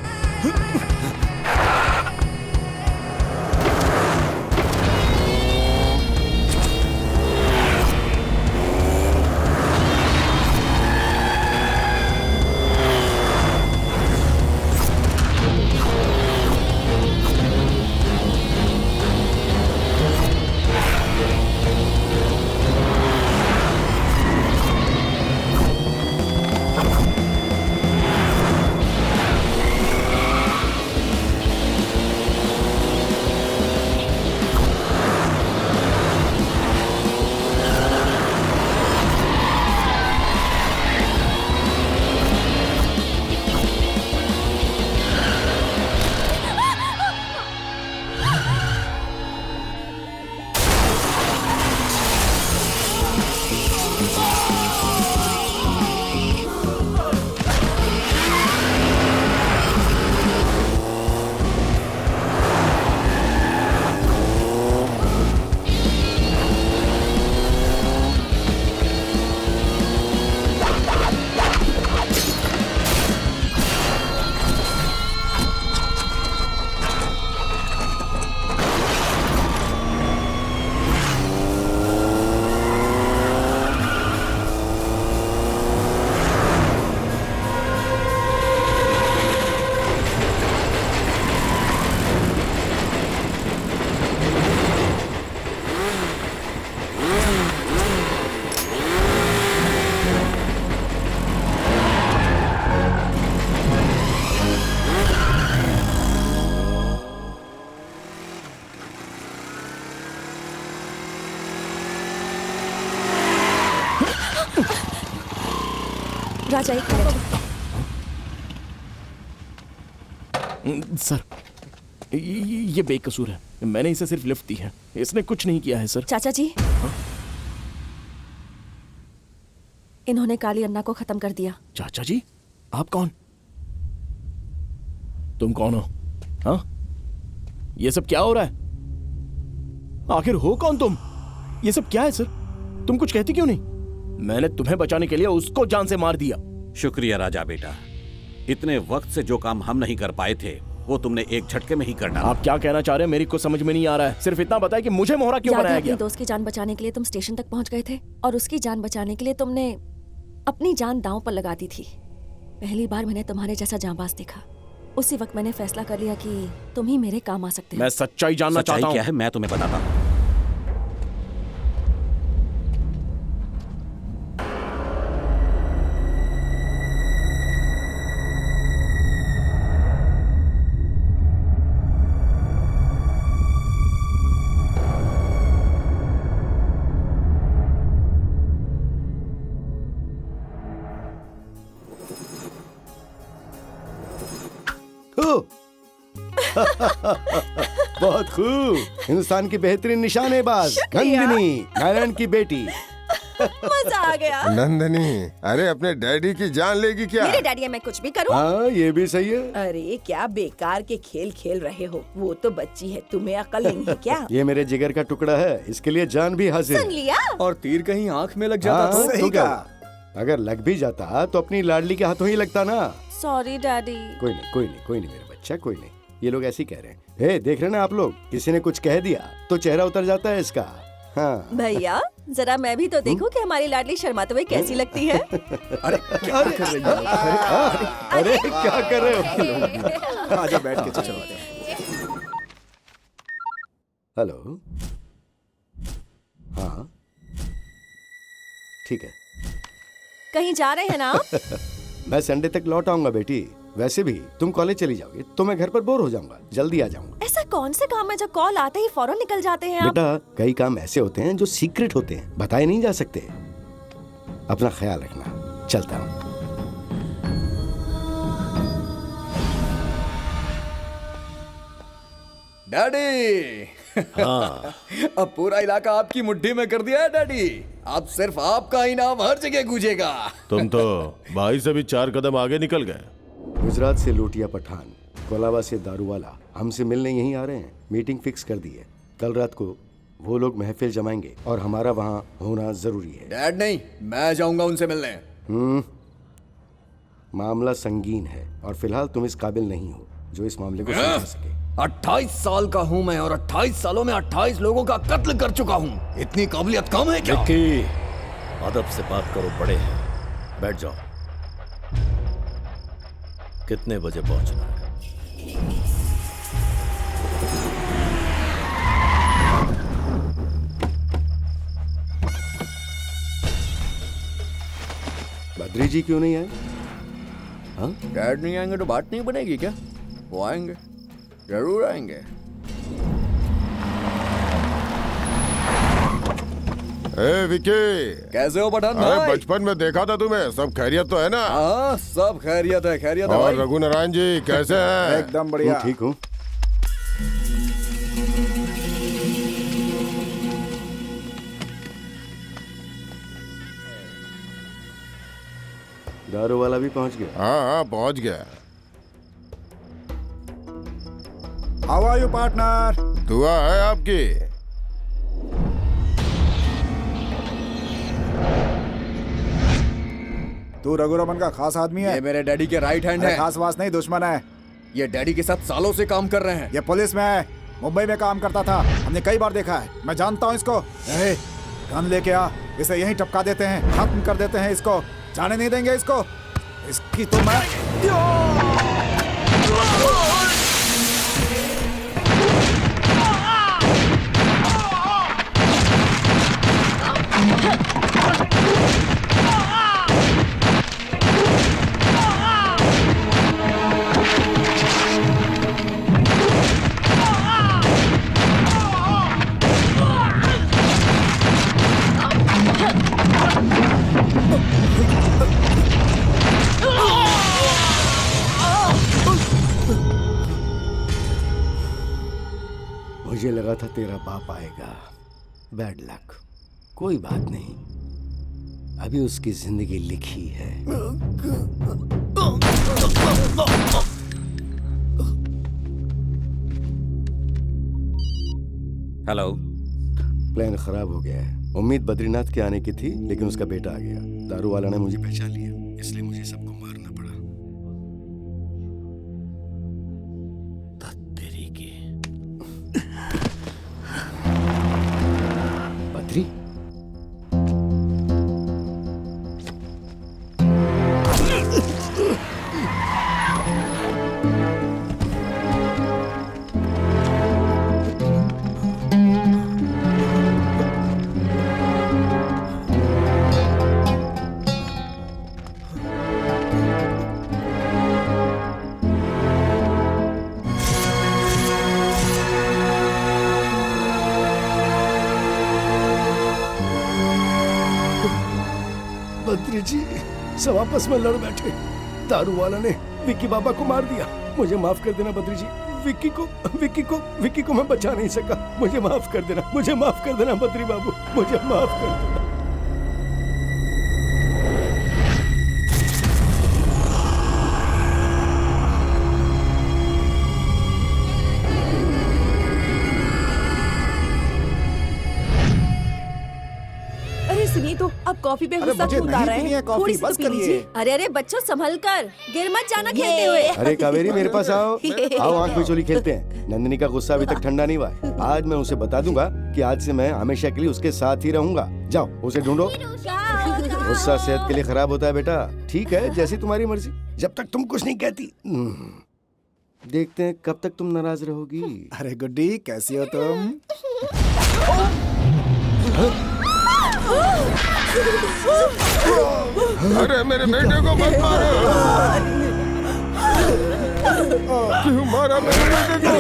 S10: राजा एक मिनट।
S4: सर, ये बेकसूर है। मैंने इसे सिर्फ लिफ्ट दी है, इसने कुछ नहीं किया है सर।
S10: चाचा जी, इन्होंने काली अन्ना को खत्म कर दिया।
S4: चाचा जी, आप कौन? तुम कौन हो? हाँ, ये सब क्या हो रहा है? आखिर हो कौन तुम? ये सब क्या है सर? तुम कुछ कहती क्यों नहीं? मैंने तुम्हें बचाने के लिए उसको जान से मार दिया।
S1: शुक्रिया राजा बेटा, इतने वक्त से जो काम हम नहीं कर पाए थे वो तुमने एक झटके में ही कर डाला।
S4: आप क्या कहना चाह रहे हैं? मेरी कुछ समझ में नहीं आ रहा है। सिर्फ इतना बताया कि मुझे मोहरा क्यों बनाया गया?
S10: दोस्त की जान बचाने के लिए तुम स्टेशन तक पहुंच गए थे और उसकी जान बचाने के लिए तुमने अपनी जान दांव पर लगा दी थी। पहली बार मैंने तुम्हारे जैसा जांबाज देखा। उसी वक्त मैंने फैसला कर लिया कि तुम ही मेरे काम आ सकते हो।
S4: मैं सच्चाई जानना चाहता हूं।
S1: क्या है मैं तुम्हें बताता हूं।
S6: बहुत खूब। हिंदुस्तान की बेहतरीन निशानेबाज नंदिनी, नारायण की बेटी।
S10: मजा आ गया।
S2: नंदिनी, अरे अपने डैडी की जान लेगी क्या?
S10: मेरे डैडी है, मैं कुछ भी करूं?
S6: हाँ, ये भी सही है।
S8: अरे क्या बेकार के खेल खेल रहे हो? वो तो बच्ची है, तुम्हें अकल नहीं है क्या?
S6: ये मेरे जिगर का टुकड़ा है, इसके लिए जान भी हाजिर।
S10: सुन लिया?
S11: और तीर कहीं आंख में लग जाता
S6: तो क्या? अगर लग भी जाता तो अपनी लाडली के हाथों ही लगता ना।
S10: Sorry daddy.
S6: कोई नहीं, कोई नहीं, कोई नहीं मेरा बच्चा, कोई नहीं। ये लोग ऐसे ही कह रहे हैं। देख रहे ना आप लोग, किसी ने कुछ कह दिया तो चेहरा उतर जाता है इसका। हाँ।
S10: भैया जरा मैं भी तो देखूं कि हमारी लाडली शर्माते हुए कैसी लगती है।
S6: अरे क्या कर रही हो? अरे क्या कर रहे हो?
S11: आजा बैठ के चलो।
S6: हेलो, हाँ ठीक है।
S10: कहीं जा रहे हैं ना आप?
S6: मैं संडे तक लौट आऊंगा बेटी। वैसे भी तुम कॉलेज चली जाओगे तो मैं घर पर बोर हो जाऊंगा, जल्दी आ जाऊंगा।
S10: ऐसा कौन से काम है जो कॉल आते ही फौरन निकल जाते हैं आप?
S6: बेटा कई काम ऐसे होते हैं जो सीक्रेट होते हैं, बताए नहीं जा सकते। अपना ख्याल रखना, चलता हूँ।
S11: डैडी।
S4: हाँ।
S11: अब पूरा इलाका आपकी मुट्ठी में कर दिया है डैडी। अब सिर्फ आपका इनाम हर जगह गूंजेगा।
S5: तुम तो भाई से भी 4 कदम आगे निकल गए।
S6: गुजरात से लोटिया पठान, कोलाबा से दारूवाला हमसे मिलने यहीं आ रहे हैं। मीटिंग फिक्स कर दी है। कल रात को वो लोग महफिल जमाएंगे और हमारा वहाँ होना जरूरी है।
S11: डैड नहीं, मैं जाऊंगा उनसे मिलने।
S6: मामला संगीन है और फिलहाल तुम इस काबिल नहीं हो जो इस मामले को समझ सके।
S11: 28 साल का हूं मैं और 28 सालों में 28 लोगों का कत्ल कर चुका हूं। इतनी काबिलियत कम है क्या?
S3: अदब से बात करो, बड़े हैं। बैठ जाओ। कितने बजे पहुंचना है?
S6: बद्री जी क्यों नहीं आए? हाँ?
S11: डैड नहीं आएंगे तो बात नहीं बनेगी क्या? वो आएंगे, जरूर आएंगे।
S2: विकी,
S11: कैसे हो पठान भाई?
S2: बचपन में देखा था तुम्हें। सब खैरियत तो है ना?
S11: हाँ, सब खैरियत है, खैरियत है
S2: और
S11: भाई।
S2: रघुनारायण जी कैसे हैं?
S7: एकदम बढ़िया।
S6: ठीक हूँ। दारू वाला भी पहुंच गया?
S2: हाँ हाँ पहुंच गया।
S7: How are you partner?
S2: दुआ है आपकी।
S7: तू रघुरमन का खास आदमी है।
S11: ये मेरे डैडी के राइट हैंड है।
S7: खास वास नहीं, दुश्मन है।
S11: ये डैडी के साथ सालों से काम कर रहे हैं।
S7: ये पुलिस में है, मुंबई में काम करता था, हमने कई बार देखा है। मैं जानता हूँ इसको। गन लेके आ, इसे यहीं टपका देते हैं, खत्म कर देते हैं इसको। जाने नहीं देंगे इसको। इसकी तो मैं
S6: मुझे लगा था तेरा बाप आएगा। Bad luck. कोई बात नहीं, अभी उसकी जिंदगी लिखी है।
S1: हेलो।
S6: प्लान खराब हो गया है। उम्मीद बद्रीनाथ के आने की थी, लेकिन उसका बेटा आ गया। दारू वाला ने मुझे पहचान लिया, इसलिए मुझे सबको मारना पड़ा।
S1: तेरी की
S6: बद्री, बद्री जी सब आपस में लड़ बैठे। दारू वाला ने विक्की बाबा को मार दिया। मुझे माफ कर देना बद्री जी। विक्की को मैं बचा नहीं सका। मुझे माफ कर देना, मुझे माफ कर देना बद्री बाबू, मुझे माफ कर देना।
S8: सुनिए तो अब कॉफी पे गुस्सा क्यों उतार रहे हैं? थोड़ी सी तो पी लीजिए।
S10: अरे अरे बच्चों संभल कर, गिर मत जाना खेलते हुए।
S6: अरे कावेरी मेरे पास आओ, आओ आंख में चोली खेलते हैं। नंदिनी का गुस्सा अभी तक ठंडा नहीं हुआ है। आज मैं उसे बता दूंगा कि आज से मैं हमेशा के लिए उसके साथ ही रहूंगा। जाओ उसे ढूंढो। गुस्सा सेहत के लिए खराब होता है बेटा। ठीक है, जैसी तुम्हारी मर्जी, जब तक तुम कुछ नहीं कहती। देखते हैं कब तक तुम नाराज रहोगी।
S7: अरे गुड्डी, कैसी हो तुम?
S2: अरे मेरे बेटे को मत मारो। क्यों मारा मेरे बेटे को?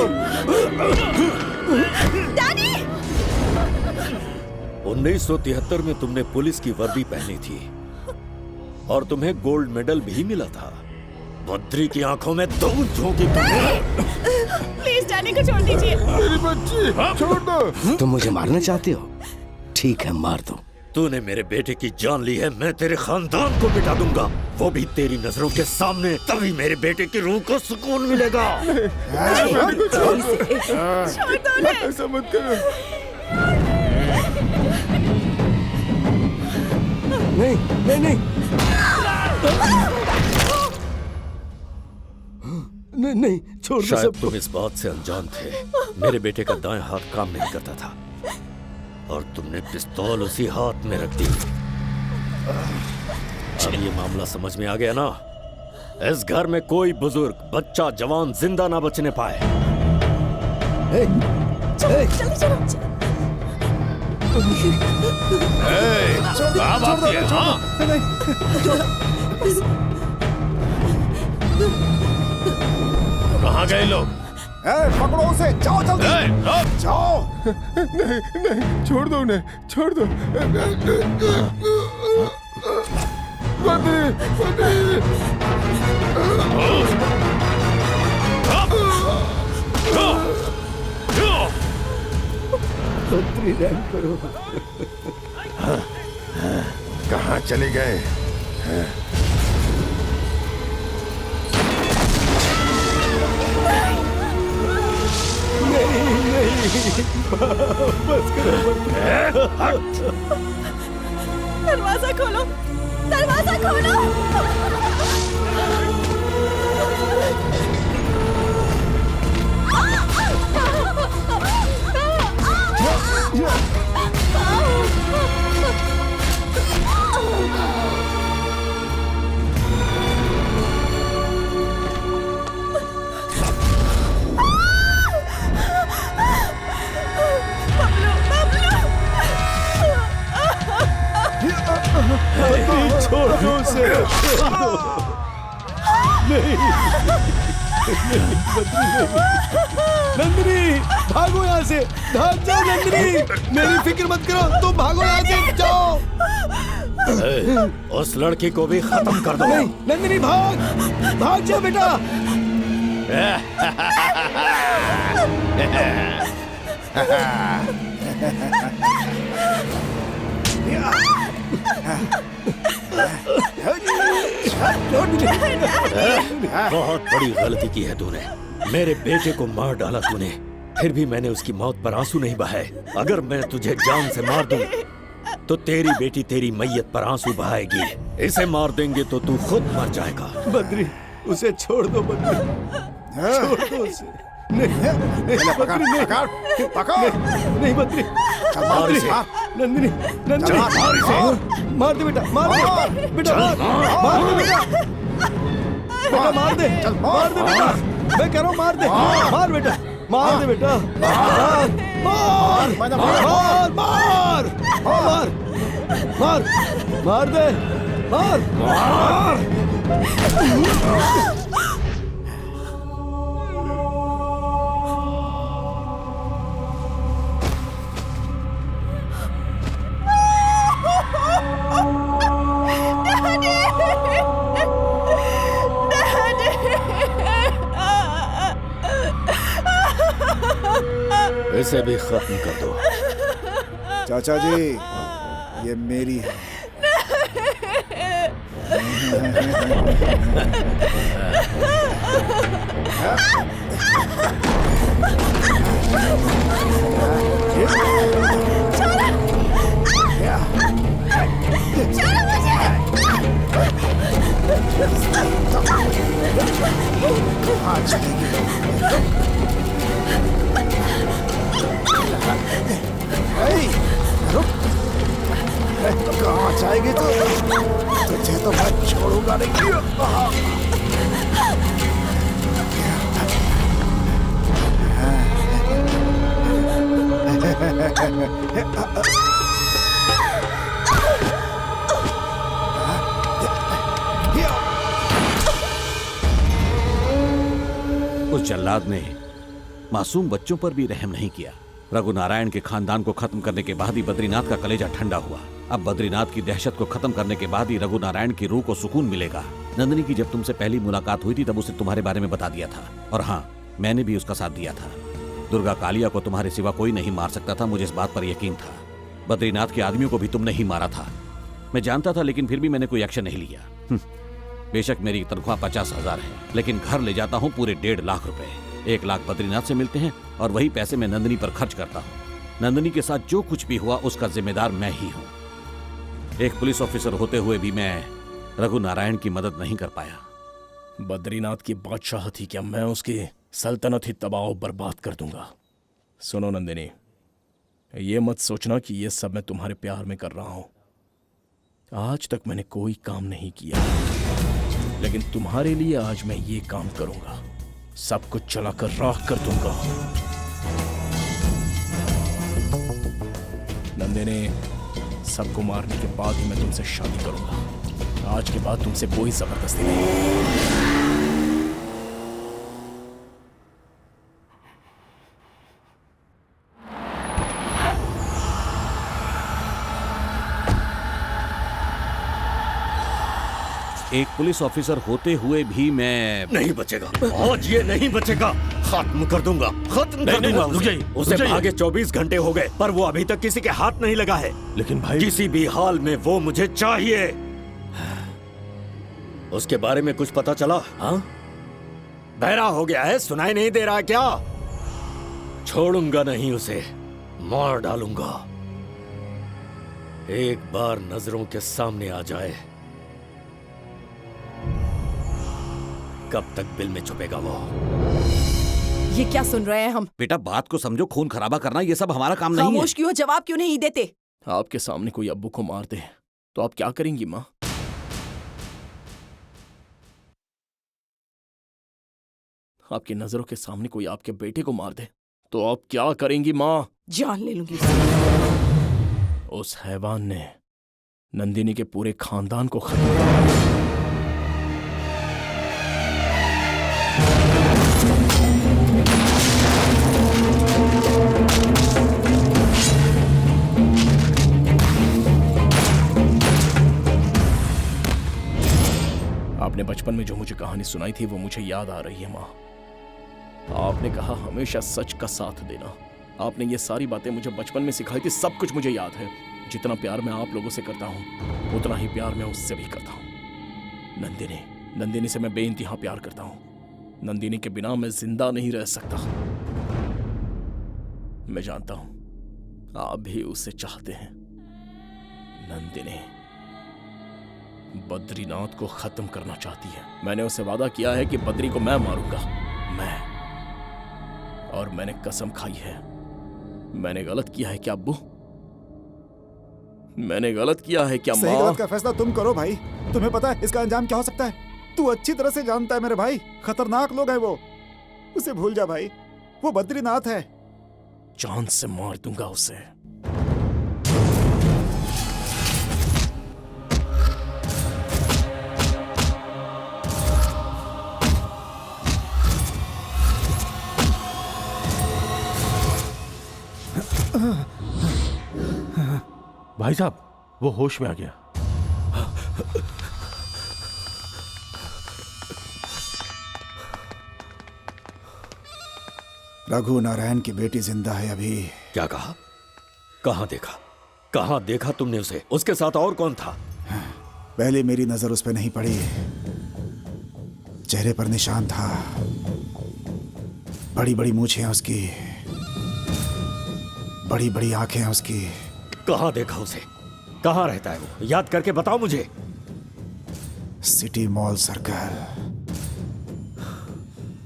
S10: डैडी!
S3: 1973 में तुमने पुलिस की वर्दी पहनी थी और तुम्हें गोल्ड मेडल भी मिला था। बद्री की आंखों में दो झोंकी।
S10: प्लीज डैडी को छोड़ दीजिए।
S2: मेरी बच्ची छोड़ दो।
S6: तुम मुझे मारना चाहते हो? ठीक है, मार दो।
S3: तूने मेरे बेटे की जान ली है, मैं तेरे खानदान को मिटा दूंगा, वो भी तेरी नजरों के सामने। तभी मेरे बेटे की रूह को सुकून मिलेगा।
S10: छोड़ दो उन्हें।
S2: ऐसा मत करो।
S6: नहीं नहीं नहीं नहीं नहीं, छोड़ दो।
S3: शायद तुम इस बात से अनजान थे, मेरे बेटे का दाएं हाथ काम नहीं करता था और तुमने पिस्तौल उसी हाथ में रख दी। अब ये मामला समझ में आ गया ना? इस घर में कोई बुजुर्ग, बच्चा, जवान जिंदा ना बचने पाए।
S10: चलो जल्दी चलो।
S5: कहाँ गए लोग?
S7: पकड़ो उसे, जाओ जल्दी। जाओ।
S2: नहीं नहीं, छोड़ दो उन्हें, छोड़ दो। कहाँ चले गए?
S6: बस करो।
S10: दरवाजा खोलो, दरवाजा खोलो।
S6: छोड़ दो उसे। नहीं नंदिनी, भागो यहाँ से, भाग जाओ नंदिनी, मेरी फिक्र मत करो, तुम भागो यहाँ से, जाओ।
S3: उस लड़की को भी खत्म कर दो।
S6: नहीं नंदिनी, भाग भाग जाओ बेटा।
S3: बहुत बड़ी गलती की है तूने। मेरे बेटे को मार डाला तूने, फिर भी मैंने उसकी मौत पर आंसू नहीं बहाए। अगर मैं तुझे जान से मार दूं, तो तेरी बेटी तेरी मैयत पर आंसू बहाएगी। इसे मार देंगे तो तू खुद मर जाएगा।
S6: बद्री, उसे छोड़ दो बद्री, छोड़ दो उसे। नहीं, नहीं बद्री,
S3: मार इसे।
S6: नंदिनी, नंदिनी,
S3: मार इसे।
S6: मार दे बेटा, मार दे बेटा, मार दे बेटा, बेटा मार दे, मार दे बेटा, मैं कह रहा हूँ मार दे, मार बेटा, मार दे बेटा, मार, मार, मार, मार, मार, मार, मार दे, मार, मार।
S3: इसे भी खत्म कर दो।
S7: चाचा जी, ये मेरी है। कहाँ जाएगी तो तुझे तो मैं छोड़ूंगा नहीं।
S1: उस जल्लाद ने मासूम बच्चों पर भी रहम नहीं किया। रघुनारायण के खानदान को खत्म करने के बाद ही बद्रीनाथ का कलेजा ठंडा हुआ। अब बद्रीनाथ की दहशत को खत्म करने के बाद ही रघुनारायण की रूह को सुकून मिलेगा। नंदिनी की जब तुमसे पहली मुलाकात हुई थी तब उसे तुम्हारे बारे में बता दिया था, और हाँ, मैंने भी उसका साथ दिया था। दुर्गा कालिया को तुम्हारे सिवा कोई नहीं मार सकता था, मुझे इस बात पर यकीन था। बद्रीनाथ के आदमियों को भी तुमने ही मारा था, मैं जानता था, लेकिन फिर भी मैंने कोई एक्शन नहीं लिया। बेशक मेरी तनख्वाह 50,000 है, लेकिन घर ले जाता हूँ पूरे 1.5 लाख रुपए। 1 लाख बद्रीनाथ से मिलते हैं और वही पैसे मैं नंदिनी पर खर्च करता हूँ। नंदिनी के साथ जो कुछ भी हुआ उसका जिम्मेदार मैं ही हूँ। एक पुलिस ऑफिसर होते हुए भी मैं रघुनारायण की मदद नहीं कर पाया।
S4: बद्रीनाथ की बादशाह थी क्या? मैं उसकी सल्तनत ही तबाह और बर्बाद कर दूंगा। सुनो नंदिनी, ये मत सोचना कि ये सब मैं तुम्हारे प्यार में कर रहा हूं। आज तक मैंने कोई काम नहीं किया, लेकिन तुम्हारे लिए आज मैं ये काम करूंगा। सब कुछ चलाकर राख कर दूंगा। नंदिनी, सबको मारने के बाद ही मैं तुमसे शादी करूंगा। आज के बाद तुमसे कोई जबरदस्ती नहीं।
S1: एक पुलिस ऑफिसर होते हुए भी मैं
S3: नहीं बचेगा, आज ये नहीं बचेगा। खत्म कर दूंगा, खत्म कर दूंगा उसे। भागे 24 घंटे हो गए, पर वो अभी तक किसी के हाथ नहीं लगा है।
S4: लेकिन भाई,
S3: किसी भी हाल में वो मुझे चाहिए। उसके बारे में कुछ पता चला? हाँ, बहरा हो गया है, सुनाई नहीं दे रहा क्या? छोड़ूंगा नहीं उसे, मार डालूंगा। एक बार नजरों के सामने आ जाए, कब तक बिल में छुपेगा वो?
S8: ये क्या सुन रहे हैं हम?
S1: बेटा बात को समझो, खून खराबा करना ये सब हमारा काम नहीं है।
S8: खामोश क्यों, जवाब क्यों नहीं देते?
S4: आपके सामने कोई अब्बू को मार दे तो आप क्या करेंगी माँ? आपकी नजरों के सामने कोई आपके बेटे को मार दे तो आप क्या करेंगी माँ?
S8: जान ले लूंगी।
S4: उस हैवान ने नंदिनी के पूरे खानदान को खत्म किया। आपने बचपन में जो मुझे कहानी सुनाई थी वो मुझे याद आ रही है माँ। आपने कहा हमेशा सच का साथ देना, आपने ये सारी बातें मुझे बचपन में सिखाई थी, सब कुछ मुझे याद है। जितना प्यार मैं आप लोगों से करता हूँ उतना ही प्यार मैं उससे भी करता हूँ। नंदिनी से मैं बेइंतहा प्यार करता हूँ। नंदिनी के बिना मैं जिंदा नहीं रह सकता। मैं जानता हूं आप भी उसे चाहते हैं। नंदिनी बद्रीनाथ को खत्म करना चाहती है। मैंने उसे वादा किया है कि बद्री को मैं मारूंगा, मैं। और मैंने कसम खाई है। मैंने गलत किया है क्या अब्बू? मैंने गलत किया है क्या
S7: सही
S4: माँ?
S7: गलत का फैसला तुम करो भाई। तुम्हें पता है इसका अंजाम क्या हो सकता है? तू अच्छी तरह से जानता है मेरे भाई, खतरनाक लोग हैं वो। उसे भूल जा भाई, वो बद्रीनाथ है।
S4: जान से मार दूंगा उसे।
S5: भाई साहब, वो होश में आ गया।
S7: रघु नारायण की बेटी जिंदा है अभी।
S3: क्या कहा? कहाँ देखा? कहाँ देखा तुमने उसे? उसके साथ और कौन था?
S7: पहले मेरी नजर उस पर नहीं पड़ी। चेहरे पर निशान था, बड़ी बड़ी मूछें हैं उसकी, बड़ी बड़ी आंखें हैं उसकी।
S3: कहाँ देखा उसे? कहाँ रहता है वो? याद करके बताओ मुझे।
S7: City mall circle.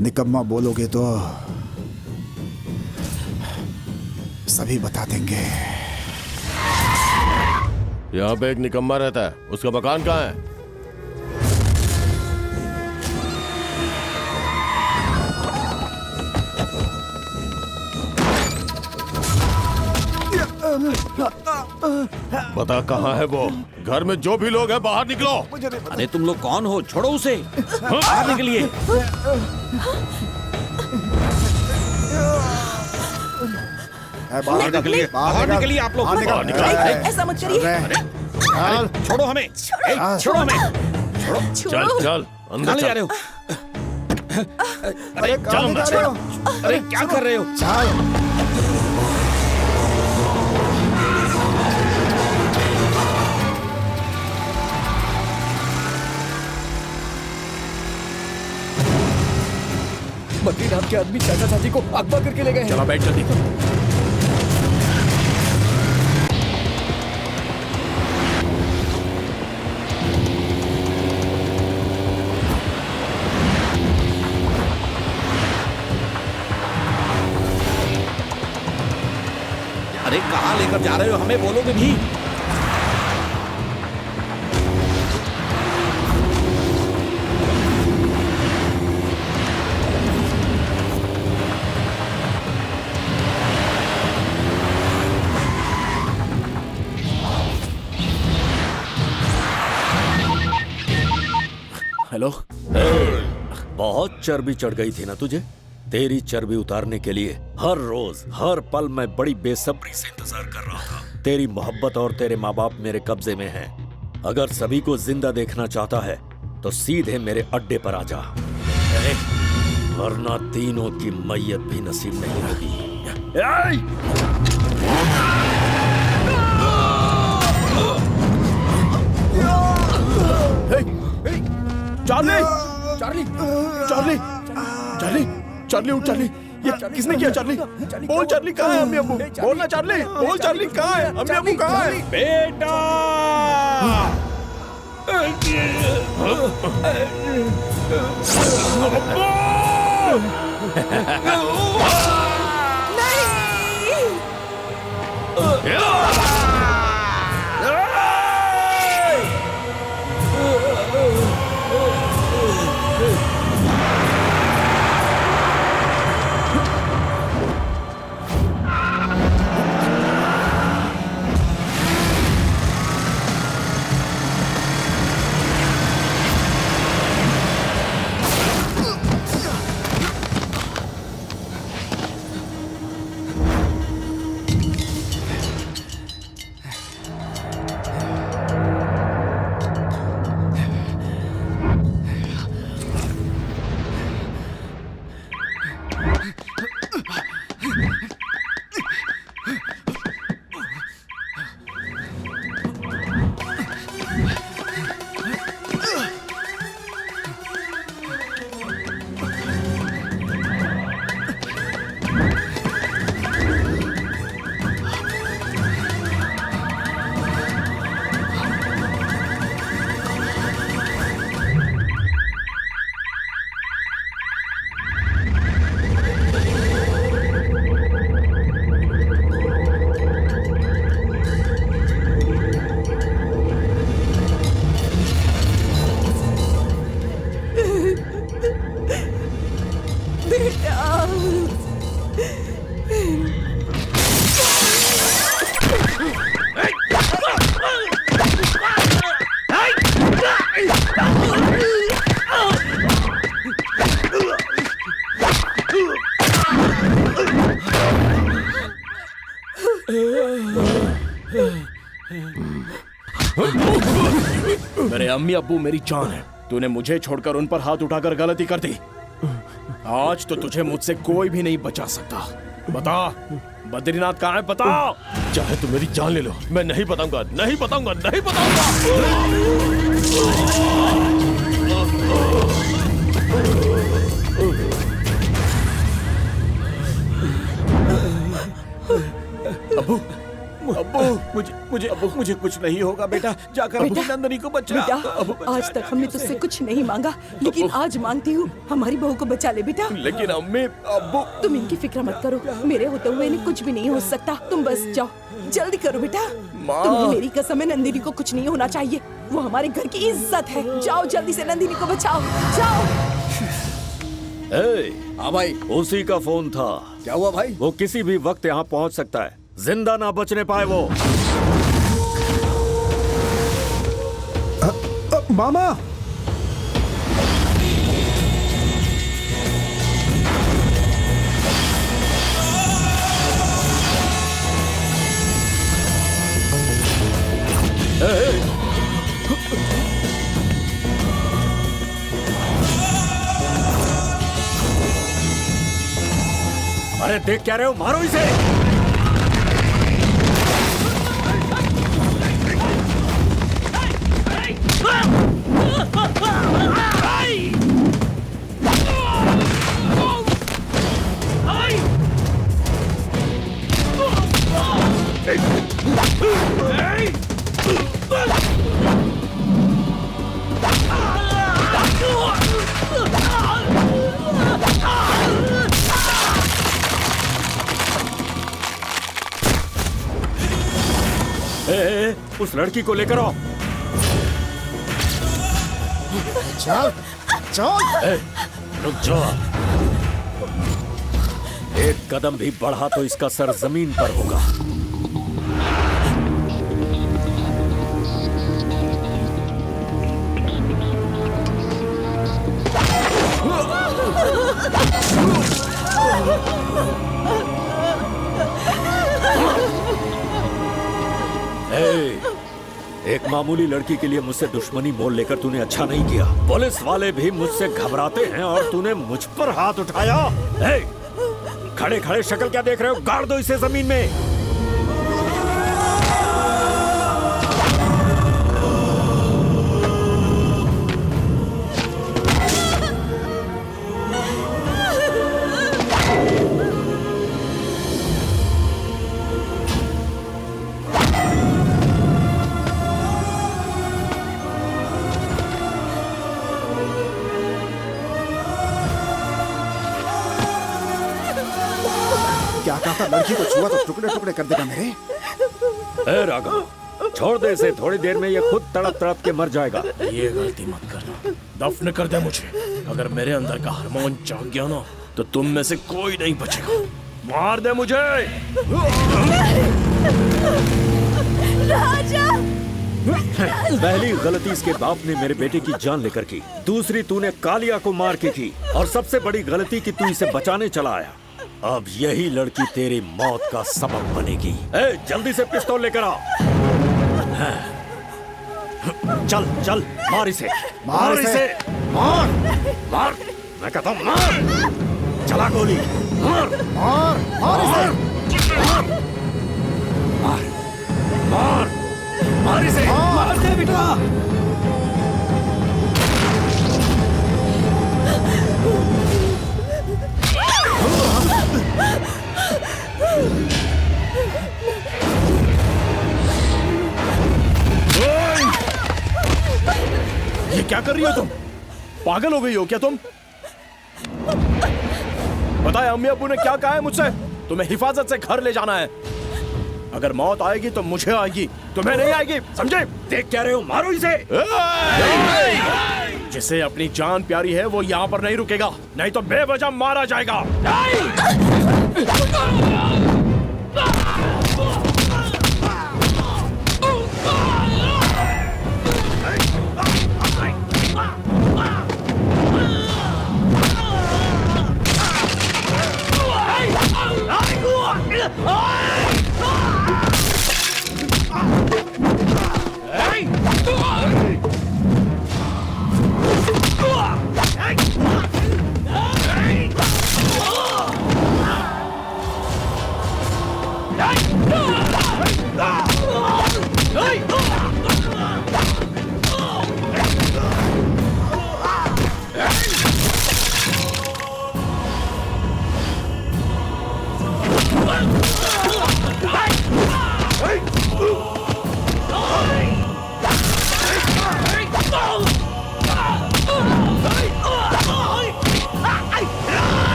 S7: निकम्मा बोलोगे तो सभी बता देंगे।
S5: यहाँ पे एक निकम्मा रहता है, उसका मकान कहाँ है? बता कहाँ है वो? घर में जो भी लोग हैं बाहर निकलो।
S1: अरे तुम लोग कौन हो? छोड़ो उसे। बाहर निकलिए।
S7: बाहर निकलिए,
S1: बाहर निकलिए आप लोग।
S7: बाहर निकलिए।
S8: ऐसा मत करिए।
S1: अरे छोड़ो हमें। छोड़ो हमें। छोड़ो।
S5: चल चल अंदर
S1: ले जा रहे हो? अरे चल अंदर। अरे क्या कर रहे हो?
S9: बद्रीनाथ के आदमी चाचा चाची को अगवा करके ले गए हैं।
S4: चला बैठ जल्दी।
S1: अरे कहाँ लेकर जा रहे हो? हमें बोलोगे भी?
S4: हेलो।
S3: बहुत चर्बी चढ़ गई थी ना तुझे? तेरी चर्बी उतारने के लिए हर रोज हर पल मैं बड़ी बेसब्री से इंतजार कर रहा था। तेरी मोहब्बत और तेरे माँ बाप मेरे कब्जे में हैं। अगर सभी को जिंदा देखना चाहता है तो सीधे मेरे अड्डे पर आ जा, वरना तीनों की मैयत भी नसीब नहीं होगी।
S4: Charlie, Charlie, Charlie, Charlie, Charlie उठ। चार्ली, ये किसने किया? चार्ली बोल, चार्ली कहाँ है? अम्मी अब्बू बोलना। चार्ली बोल, चार्ली कहाँ है? अम्मी अब्बू कहाँ है?
S1: बेटा
S8: बेटा।
S4: मेरे अम्मी अब्बू मेरी जान है। तूने मुझे छोड़कर उन पर हाथ उठाकर गलती कर दी। आज तो तुझे मुझसे कोई भी नहीं बचा सकता। बता बद्रीनाथ कहाँ है, बता।
S5: चाहे तुम मेरी जान ले लो, मैं नहीं बताऊंगा, नहीं बताऊंगा, नहीं बताऊंगा।
S3: अब्बू अब्बू मुझे कुछ नहीं होगा बेटा। जाकर अपनी नंदनी को बचा।
S8: बेटा आज तक हमने तुझसे कुछ नहीं मांगा, लेकिन आज मांगती हूँ, हमारी बहू को बचा ले बेटा।
S4: लेकिन अम्मी अब्बू।
S8: तुम इनकी फिक्र मत करो, मेरे होते हुए इन्हें कुछ भी नहीं हो सकता। तुम बस जाओ, जल्दी करो बेटा। तुम्हें मेरी कसम है, नंदिनी को कुछ नहीं होना चाहिए। वो हमारे घर की इज्जत है। जाओ जल्दी से नंदिनी को बचाओ, जाओ।
S3: हाँ भाई, उसी का फोन था।
S11: क्या हुआ भाई?
S3: वो किसी भी वक्त यहाँ पहुँच सकता है, जिंदा ना बचने पाए वो।
S15: मामा
S3: अरे देख क्या रहे हो, मारो इसे। उस लड़की को लेकर आओ।
S7: चल चल।
S3: रुक जाओ। एक कदम भी बढ़ा तो इसका सर जमीन पर होगा। एक मामूली लड़की के लिए मुझसे दुश्मनी मोल लेकर तूने अच्छा नहीं किया। पुलिस वाले भी मुझसे घबराते हैं और तूने मुझ पर हाथ उठाया। खड़े खड़े शक्ल क्या देख रहे हो, गाड़ दो इसे जमीन में।
S7: क्या कहा, लड़की को छुआ तो टुकड़े टुकड़े कर देगा मेरे।
S3: ए राघव, छोड़ दे इसे, थोड़ी देर में ये खुद तड़प तड़प के मर जाएगा।
S4: ये गलती मत करना, दफन कर दे मुझे। अगर मेरे अंदर का हार्मोन जाग गया ना, तो तुम में से कोई नहीं बचेगा। मार दे मुझे।
S8: राजा।
S3: पहली गलती इसके बाप ने मेरे बेटे की जान लेकर की, दूसरी तूने कालिया को मार के की, और सबसे बड़ी गलती कि तू इसे बचाने चला आया। अब यही लड़की तेरी मौत का सबब बनेगी। जल्दी से पिस्तौल लेकर आ। चल चल, मार इसे, मार इसे, मार मार, मैं कहता हूँ मार। चला गोली, मार मार मार इसे, मार मार मार मार इसे, मार दे बेटा।
S4: ये क्या कर रही हो तुम? पागल हो गई हो क्या तुम? बताए अम्मी अब्बू ने क्या कहा है मुझसे? तुम्हें हिफाजत से घर ले जाना है। अगर मौत आएगी तो मुझे आएगी, तुम्हें नहीं आएगी, समझे?
S3: देख क्या रहे हो, मारो इसे।
S4: जिसे अपनी जान प्यारी है वो यहाँ पर नहीं रुकेगा, नहीं तो बेवजह मारा जाएगा।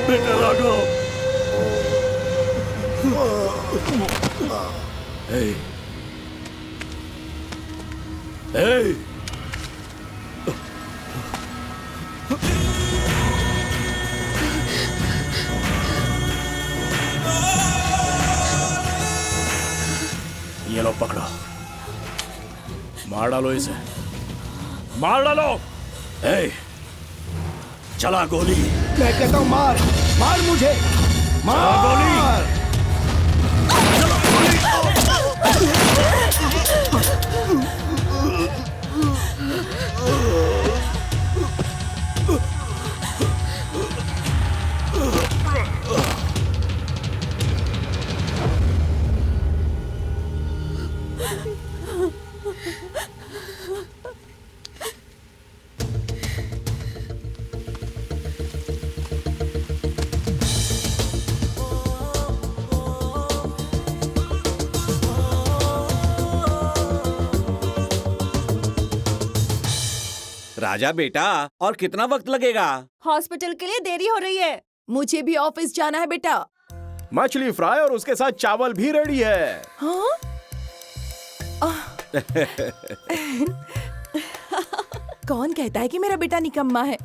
S4: बेटा राघव, hey, hey, ये लो पकड़ो, मार डालो इसे, मार डालो। hey, चला गोली।
S6: मैं कहता हूँ मार, मार मुझे, मार गोली।
S1: राजा बेटा, और कितना वक्त लगेगा?
S10: हॉस्पिटल के लिए देरी हो रही है।
S8: मुझे भी ऑफिस जाना है बेटा।
S4: मछली फ्राई और उसके साथ चावल भी रेडी है।
S8: हाँ? कौन कहता है कि मेरा बेटा निकम्मा है?